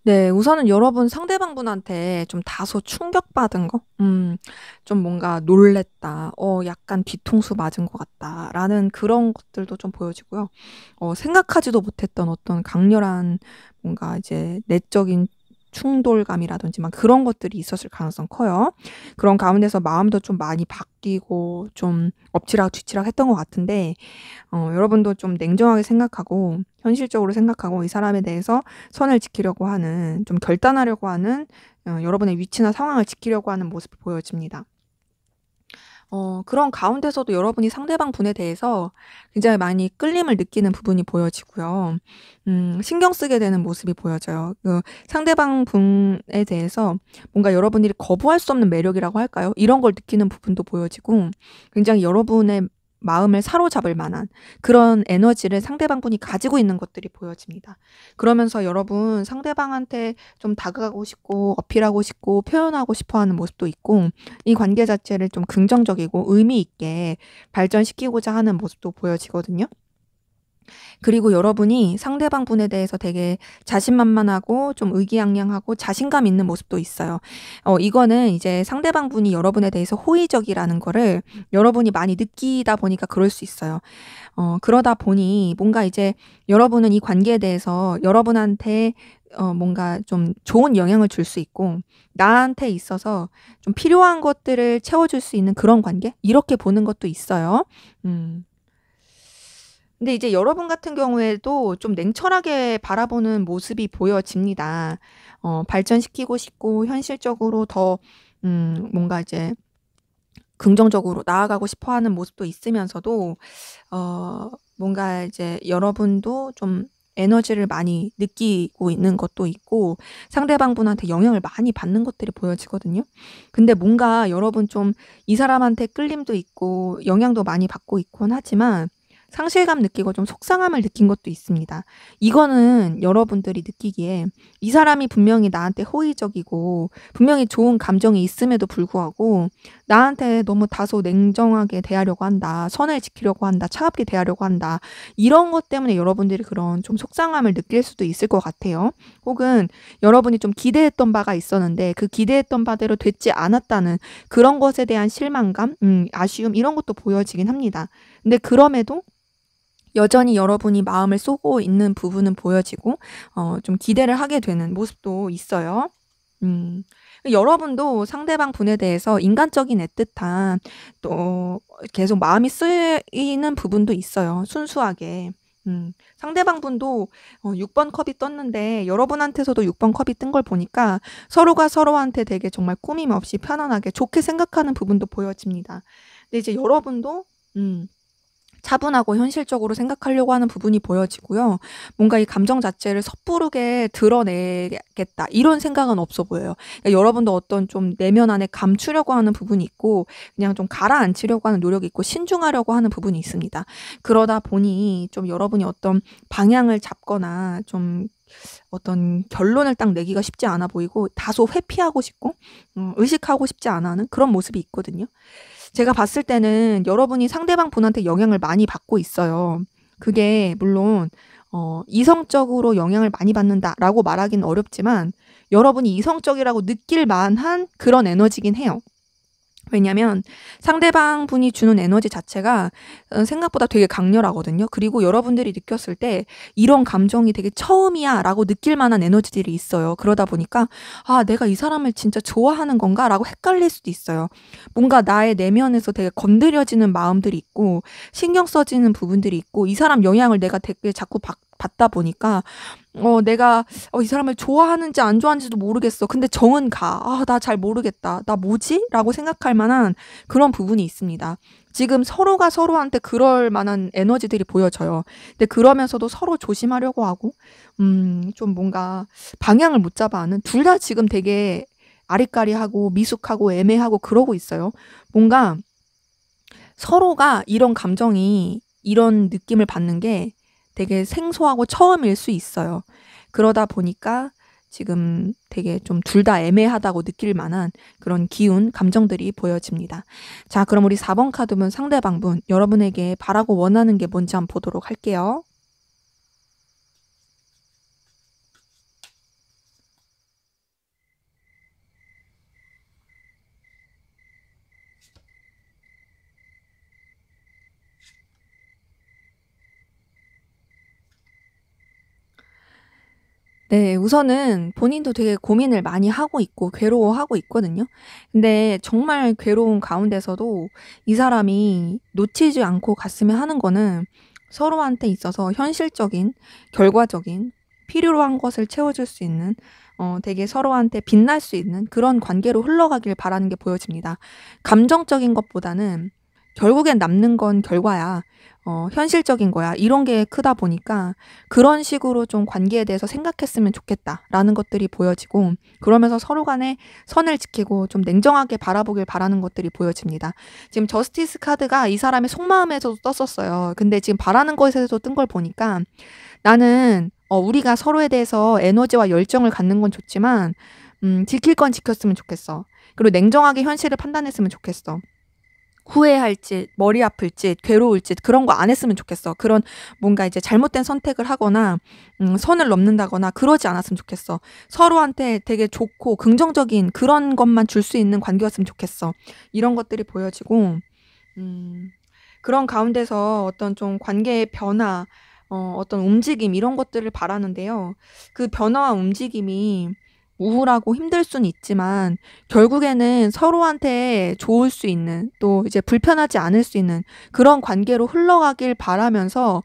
네, 우선은 여러분 상대방분한테 좀 다소 충격받은 거? 좀 뭔가 놀랬다. 약간 뒤통수 맞은 것 같다. 라는 그런 것들도 좀 보여지고요. 생각하지도 못했던 어떤 강렬한 뭔가 이제 내적인 충돌감이라든지 막 그런 것들이 있었을 가능성 커요. 그런 가운데서 마음도 좀 많이 바뀌고 좀 엎치락 뒤치락 했던 것 같은데, 여러분도 좀 냉정하게 생각하고 현실적으로 생각하고 이 사람에 대해서 선을 지키려고 하는, 좀 결단하려고 하는, 여러분의 위치나 상황을 지키려고 하는 모습이 보여집니다. 그런 가운데서도 여러분이 상대방 분에 대해서 굉장히 많이 끌림을 느끼는 부분이 보여지고요. 신경 쓰게 되는 모습이 보여져요. 그 상대방 분에 대해서 뭔가 여러분들이 거부할 수 없는 매력이라고 할까요? 이런 걸 느끼는 부분도 보여지고 굉장히 여러분의 마음을 사로잡을 만한 그런 에너지를 상대방 분이 가지고 있는 것들이 보여집니다. 그러면서 여러분 상대방한테 좀 다가가고 싶고 어필하고 싶고 표현하고 싶어 하는 모습도 있고, 이 관계 자체를 좀 긍정적이고 의미 있게 발전시키고자 하는 모습도 보여지거든요. 그리고 여러분이 상대방 분에 대해서 되게 자신만만하고 좀 의기양양하고 자신감 있는 모습도 있어요. 이거는 이제 상대방 분이 여러분에 대해서 호의적이라는 거를 여러분이 많이 느끼다 보니까 그럴 수 있어요. 그러다 보니 뭔가 이제 여러분은 이 관계에 대해서 여러분한테 뭔가 좀 좋은 영향을 줄 수 있고, 나한테 있어서 좀 필요한 것들을 채워줄 수 있는 그런 관계? 이렇게 보는 것도 있어요. 음. 근데 이제 여러분 같은 경우에도 좀 냉철하게 바라보는 모습이 보여집니다. 발전시키고 싶고 현실적으로 더 뭔가 이제 긍정적으로 나아가고 싶어 하는 모습도 있으면서도 뭔가 이제 여러분도 좀 에너지를 많이 느끼고 있는 것도 있고 상대방분한테 영향을 많이 받는 것들이 보여지거든요. 근데 뭔가 여러분 좀 이 사람한테 끌림도 있고 영향도 많이 받고 있곤 하지만 상실감 느끼고 좀 속상함을 느낀 것도 있습니다. 이거는 여러분들이 느끼기에 이 사람이 분명히 나한테 호의적이고 분명히 좋은 감정이 있음에도 불구하고 나한테 너무 다소 냉정하게 대하려고 한다. 선을 지키려고 한다. 차갑게 대하려고 한다. 이런 것 때문에 여러분들이 그런 좀 속상함을 느낄 수도 있을 것 같아요. 혹은 여러분이 좀 기대했던 바가 있었는데 그 기대했던 바대로 되지 않았다는 그런 것에 대한 실망감, 아쉬움 이런 것도 보여지긴 합니다. 근데 그럼에도 여전히 여러분이 마음을 쏘고 있는 부분은 보여지고 좀 기대를 하게 되는 모습도 있어요. 음. 여러분도 상대방 분에 대해서 인간적인 애틋한 또 계속 마음이 쓰이는 부분도 있어요. 순수하게. 상대방 분도 6번 컵이 떴는데 여러분한테서도 6번 컵이 뜬 걸 보니까 서로가 서로한테 되게 정말 꾸밈 없이 편안하게 좋게 생각하는 부분도 보여집니다. 근데 이제 여러분도 차분하고 현실적으로 생각하려고 하는 부분이 보여지고요. 뭔가 이 감정 자체를 섣부르게 드러내겠다 이런 생각은 없어 보여요. 그러니까 여러분도 어떤 좀 내면 안에 감추려고 하는 부분이 있고 그냥 좀 가라앉히려고 하는 노력이 있고 신중하려고 하는 부분이 있습니다. 그러다 보니 좀 여러분이 어떤 방향을 잡거나 좀 어떤 결론을 딱 내기가 쉽지 않아 보이고 다소 회피하고 싶고 의식하고 싶지 않아 하는 그런 모습이 있거든요. 제가 봤을 때는 여러분이 상대방 분한테 영향을 많이 받고 있어요. 그게 물론 이성적으로 영향을 많이 받는다라고 말하기는 어렵지만 여러분이 이성적이라고 느낄 만한 그런 에너지긴 해요. 왜냐면 상대방 분이 주는 에너지 자체가 생각보다 되게 강렬하거든요. 그리고 여러분들이 느꼈을 때 이런 감정이 되게 처음이야 라고 느낄 만한 에너지들이 있어요. 그러다 보니까 아, 내가 이 사람을 진짜 좋아하는 건가? 라고 헷갈릴 수도 있어요. 뭔가 나의 내면에서 되게 건드려지는 마음들이 있고 신경 써지는 부분들이 있고 이 사람 영향을 내가 되게 자꾸 받다 보니까 내가 이 사람을 좋아하는지 안 좋아하는지도 모르겠어. 근데 정은 가. 아, 나 잘 모르겠다. 나 뭐지? 라고 생각할 만한 그런 부분이 있습니다. 지금 서로가 서로한테 그럴 만한 에너지들이 보여져요. 근데 그러면서도 서로 조심하려고 하고, 좀 뭔가 방향을 못 잡아하는 둘 다 지금 되게 아리까리하고 미숙하고 애매하고 그러고 있어요. 뭔가 서로가 이런 감정이 이런 느낌을 받는 게 되게 생소하고 처음일 수 있어요. 그러다 보니까 지금 되게 좀 둘 다 애매하다고 느낄 만한 그런 기운, 감정들이 보여집니다. 자, 그럼 우리 4번 카드분 상대방분, 여러분에게 바라고 원하는 게 뭔지 한번 보도록 할게요. 네. 우선은 본인도 되게 고민을 많이 하고 있고 괴로워하고 있거든요. 근데 정말 괴로운 가운데서도 이 사람이 놓치지 않고 갔으면 하는 거는 서로한테 있어서 현실적인, 결과적인, 필요로 한 것을 채워줄 수 있는 되게 서로한테 빛날 수 있는 그런 관계로 흘러가길 바라는 게 보여집니다. 감정적인 것보다는 결국엔 남는 건 결과야. 현실적인 거야. 이런 게 크다 보니까 그런 식으로 좀 관계에 대해서 생각했으면 좋겠다라는 것들이 보여지고 그러면서 서로 간에 선을 지키고 좀 냉정하게 바라보길 바라는 것들이 보여집니다. 지금 저스티스 카드가 이 사람의 속마음에서도 떴었어요. 근데 지금 바라는 것에서도 뜬 걸 보니까 나는 우리가 서로에 대해서 에너지와 열정을 갖는 건 좋지만 지킬 건 지켰으면 좋겠어. 그리고 냉정하게 현실을 판단했으면 좋겠어. 후회할 짓, 머리 아플 짓, 괴로울 짓 그런 거 안 했으면 좋겠어. 그런 뭔가 이제 잘못된 선택을 하거나 선을 넘는다거나 그러지 않았으면 좋겠어. 서로한테 되게 좋고 긍정적인 그런 것만 줄 수 있는 관계였으면 좋겠어. 이런 것들이 보여지고 그런 가운데서 어떤 좀 관계의 변화, 어떤 움직임 이런 것들을 바라는데요. 그 변화와 움직임이 우울하고 힘들 수는 있지만 결국에는 서로한테 좋을 수 있는 또 이제 불편하지 않을 수 있는 그런 관계로 흘러가길 바라면서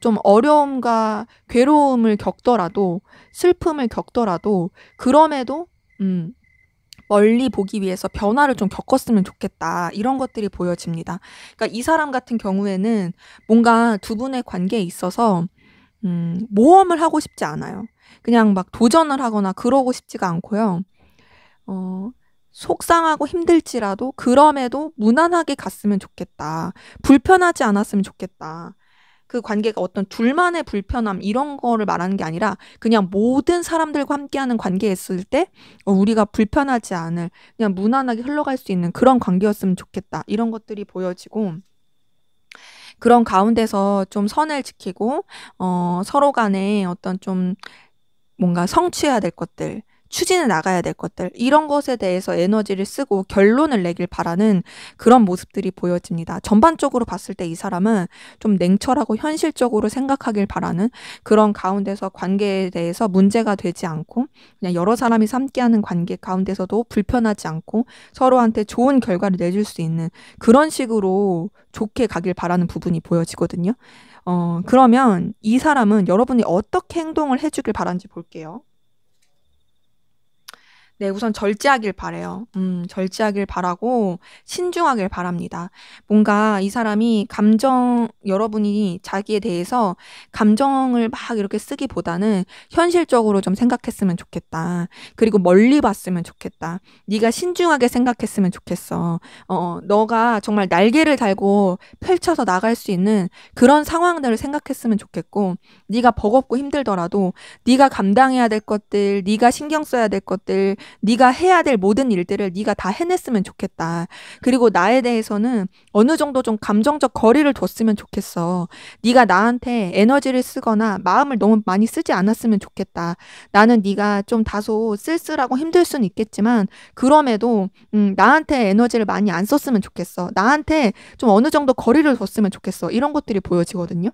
좀 어려움과 괴로움을 겪더라도 슬픔을 겪더라도 그럼에도 멀리 보기 위해서 변화를 좀 겪었으면 좋겠다. 이런 것들이 보여집니다. 그러니까 이 사람 같은 경우에는 뭔가 두 분의 관계에 있어서 모험을 하고 싶지 않아요. 그냥 막 도전을 하거나 그러고 싶지가 않고요. 어 속상하고 힘들지라도 그럼에도 무난하게 갔으면 좋겠다. 불편하지 않았으면 좋겠다. 그 관계가 어떤 둘만의 불편함 이런 거를 말하는 게 아니라 그냥 모든 사람들과 함께하는 관계에 있을 때 우리가 불편하지 않을 그냥 무난하게 흘러갈 수 있는 그런 관계였으면 좋겠다. 이런 것들이 보여지고 그런 가운데서 좀 선을 지키고 서로 간에 어떤 좀 뭔가 성취해야 될 것들, 추진해 나가야 될 것들 이런 것에 대해서 에너지를 쓰고 결론을 내길 바라는 그런 모습들이 보여집니다. 전반적으로 봤을 때 이 사람은 좀 냉철하고 현실적으로 생각하길 바라는 그런 가운데서 관계에 대해서 문제가 되지 않고 그냥 여러 사람이 함께하는 관계 가운데서도 불편하지 않고 서로한테 좋은 결과를 내줄 수 있는 그런 식으로 좋게 가길 바라는 부분이 보여지거든요. 그러면 이 사람은 여러분이 어떻게 행동을 해주길 바라는지 볼게요. 네, 우선 절제하길 바래요. 절제하길 바라고 신중하길 바랍니다. 뭔가 이 사람이 여러분이 자기에 대해서 감정을 막 이렇게 쓰기보다는 현실적으로 좀 생각했으면 좋겠다. 그리고 멀리 봤으면 좋겠다. 네가 신중하게 생각했으면 좋겠어. 너가 정말 날개를 달고 펼쳐서 나갈 수 있는 그런 상황들을 생각했으면 좋겠고, 네가 버겁고 힘들더라도 네가 감당해야 될 것들, 네가 신경 써야 될 것들, 네가 해야 될 모든 일들을 네가 다 해냈으면 좋겠다. 그리고 나에 대해서는 어느 정도 좀 감정적 거리를 뒀으면 좋겠어. 네가 나한테 에너지를 쓰거나 마음을 너무 많이 쓰지 않았으면 좋겠다. 나는 네가 좀 다소 쓸쓸하고 힘들 수는 있겠지만 그럼에도 나한테 에너지를 많이 안 썼으면 좋겠어. 나한테 좀 어느 정도 거리를 뒀으면 좋겠어. 이런 것들이 보여지거든요.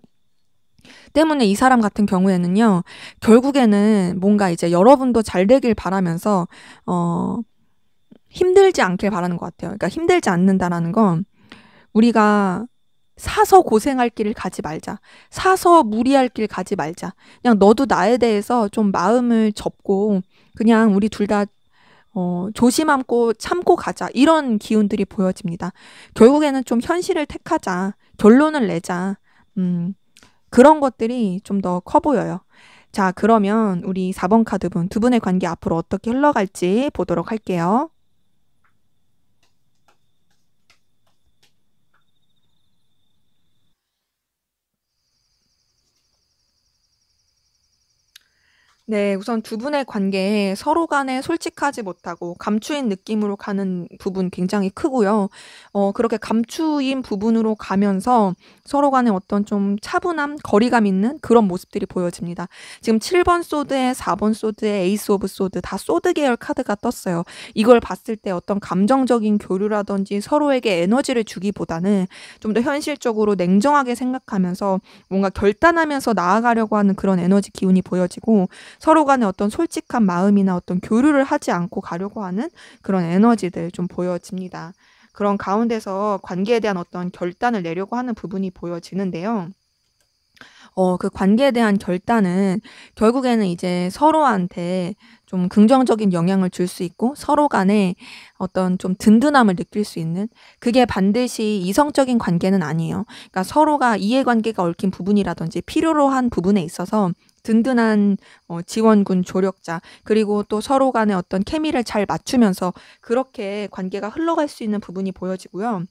때문에 이 사람 같은 경우에는요, 결국에는 뭔가 이제 여러분도 잘 되길 바라면서, 힘들지 않길 바라는 것 같아요. 그러니까 힘들지 않는다라는 건 우리가 사서 고생할 길을 가지 말자. 사서 무리할 길 가지 말자. 그냥 너도 나에 대해서 좀 마음을 접고 그냥 우리 둘 다 조심하고 참고 가자. 이런 기운들이 보여집니다. 결국에는 좀 현실을 택하자. 결론을 내자. 그런 것들이 좀 더 커 보여요. 자, 그러면 우리 4번 카드분 두 분의 관계 앞으로 어떻게 흘러갈지 보도록 할게요. 네, 우선 두 분의 관계에 서로 간에 솔직하지 못하고 감추인 느낌으로 가는 부분 굉장히 크고요. 그렇게 감추인 부분으로 가면서 서로 간에 어떤 좀 차분함, 거리감 있는 그런 모습들이 보여집니다. 지금 7번 소드에 4번 소드에 에이스 오브 소드 다 소드 계열 카드가 떴어요. 이걸 봤을 때 어떤 감정적인 교류라든지 서로에게 에너지를 주기보다는 좀 더 현실적으로 냉정하게 생각하면서 뭔가 결단하면서 나아가려고 하는 그런 에너지 기운이 보여지고 서로 간에 어떤 솔직한 마음이나 어떤 교류를 하지 않고 가려고 하는 그런 에너지들 좀 보여집니다. 그런 가운데서 관계에 대한 어떤 결단을 내려고 하는 부분이 보여지는데요. 그 관계에 대한 결단은 결국에는 이제 서로한테 좀 긍정적인 영향을 줄 수 있고 서로 간에 어떤 좀 든든함을 느낄 수 있는 그게 반드시 이성적인 관계는 아니에요. 그러니까 서로가 이해관계가 얽힌 부분이라든지 필요로 한 부분에 있어서 든든한 지원군, 조력자 그리고 또 서로 간에 어떤 케미를 잘 맞추면서 그렇게 관계가 흘러갈 수 있는 부분이 보여지고요.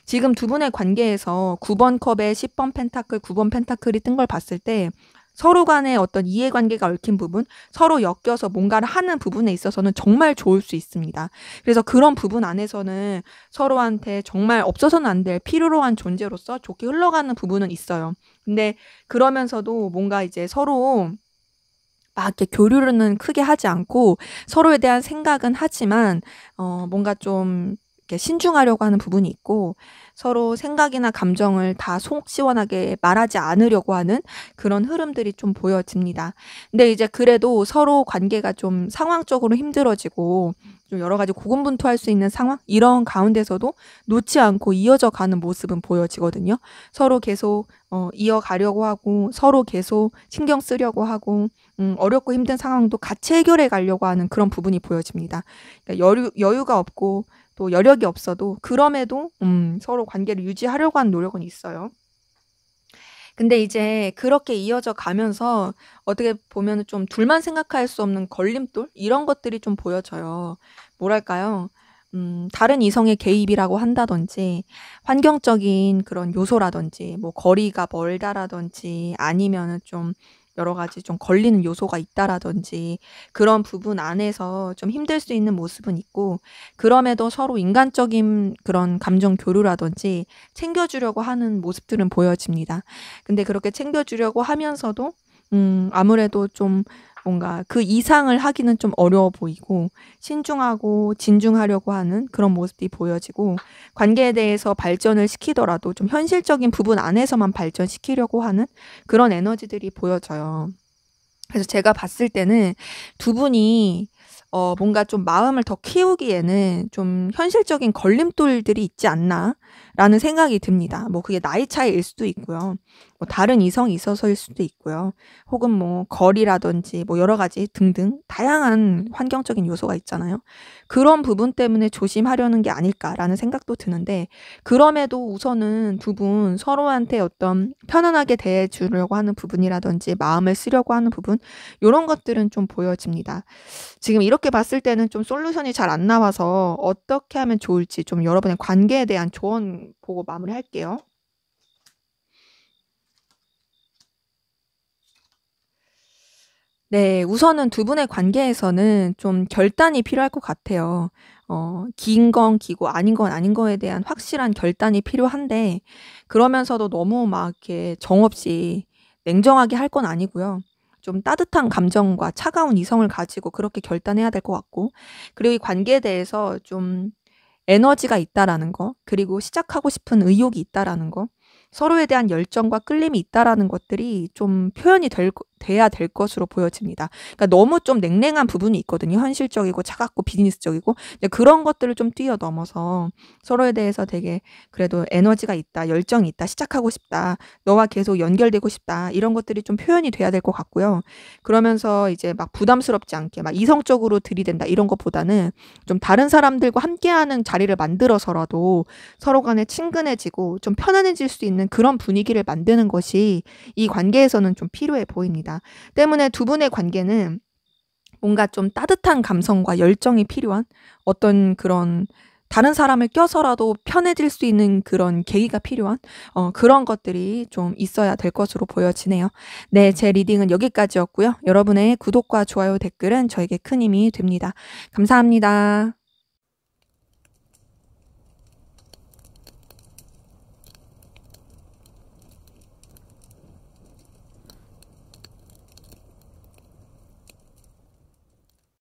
지금 두 분의 관계에서 9번 컵에 10번 펜타클, 9번 펜타클이 뜬 걸 봤을 때 서로 간에 어떤 이해관계가 얽힌 부분, 서로 엮여서 뭔가를 하는 부분에 있어서는 정말 좋을 수 있습니다. 그래서 그런 부분 안에서는 서로한테 정말 없어서는 안 될 필요로 한 존재로서 좋게 흘러가는 부분은 있어요. 근데 그러면서도 뭔가 이제 서로 막 이렇게 교류는 크게 하지 않고 서로에 대한 생각은 하지만 뭔가 좀 이렇게 신중하려고 하는 부분이 있고 서로 생각이나 감정을 다 속 시원하게 말하지 않으려고 하는 그런 흐름들이 좀 보여집니다. 근데 이제 그래도 서로 관계가 좀 상황적으로 힘들어지고 좀 여러 가지 고군분투할 수 있는 상황 이런 가운데서도 놓지 않고 이어져 가는 모습은 보여지거든요. 서로 계속 이어가려고 하고 서로 계속 신경 쓰려고 하고 어렵고 힘든 상황도 같이 해결해 가려고 하는 그런 부분이 보여집니다. 그러니까 여유가 없고 또 여력이 없어도 그럼에도 서로 관계를 유지하려고 하는 노력은 있어요. 근데 이제 그렇게 이어져 가면서 어떻게 보면은 좀 둘만 생각할 수 없는 걸림돌 이런 것들이 좀 보여져요. 뭐랄까요? 다른 이성의 개입이라고 한다든지 환경적인 그런 요소라든지 뭐 거리가 멀다라든지 아니면은 좀 여러 가지 좀 걸리는 요소가 있다라든지 그런 부분 안에서 좀 힘들 수 있는 모습은 있고 그럼에도 서로 인간적인 그런 감정 교류라든지 챙겨주려고 하는 모습들은 보여집니다. 근데 그렇게 챙겨주려고 하면서도 아무래도 좀 뭔가 그 이상을 하기는 좀 어려워 보이고 신중하고 진중하려고 하는 그런 모습이 보여지고 관계에 대해서 발전을 시키더라도 좀 현실적인 부분 안에서만 발전시키려고 하는 그런 에너지들이 보여져요. 그래서 제가 봤을 때는 두 분이 뭔가 좀 마음을 더 키우기에는 좀 현실적인 걸림돌들이 있지 않나라는 생각이 듭니다. 뭐 그게 나이 차이일 수도 있고요. 뭐 다른 이성이 있어서일 수도 있고요. 혹은 뭐 거리라든지 뭐 여러 가지 등등 다양한 환경적인 요소가 있잖아요. 그런 부분 때문에 조심하려는 게 아닐까라는 생각도 드는데 그럼에도 우선은 두 분 서로한테 어떤 편안하게 대해 주려고 하는 부분이라든지 마음을 쓰려고 하는 부분 요런 것들은 좀 보여집니다. 지금 이렇게 봤을 때는 좀 솔루션이 잘 안 나와서 어떻게 하면 좋을지 좀 여러분의 관계에 대한 조언 보고 마무리할게요. 네. 우선은 두 분의 관계에서는 좀 결단이 필요할 것 같아요. 긴 건 기고 아닌 건 아닌 거에 대한 확실한 결단이 필요한데 그러면서도 너무 막 이렇게 정없이 냉정하게 할 건 아니고요. 좀 따뜻한 감정과 차가운 이성을 가지고 그렇게 결단해야 될 것 같고 그리고 이 관계에 대해서 좀 에너지가 있다라는 거 그리고 시작하고 싶은 의욕이 있다라는 거 서로에 대한 열정과 끌림이 있다라는 것들이 좀 표현이 돼야 될 것으로 보여집니다. 그러니까 너무 좀 냉랭한 부분이 있거든요. 현실적이고 차갑고 비즈니스적이고 근데 그런 것들을 좀 뛰어넘어서 서로에 대해서 되게 그래도 에너지가 있다, 열정이 있다, 시작하고 싶다, 너와 계속 연결되고 싶다 이런 것들이 좀 표현이 돼야 될 것 같고요. 그러면서 이제 막 부담스럽지 않게 막 이성적으로 들이댄다 이런 것보다는 좀 다른 사람들과 함께하는 자리를 만들어서라도 서로 간에 친근해지고 좀 편안해질 수 있는 그런 분위기를 만드는 것이 이 관계에서는 좀 필요해 보입니다. 때문에 두 분의 관계는 뭔가 좀 따뜻한 감성과 열정이 필요한 어떤 그런 다른 사람을 껴서라도 편해질 수 있는 그런 계기가 필요한 그런 것들이 좀 있어야 될 것으로 보여지네요. 네, 제 리딩은 여기까지였고요. 여러분의 구독과 좋아요, 댓글은 저에게 큰 힘이 됩니다. 감사합니다.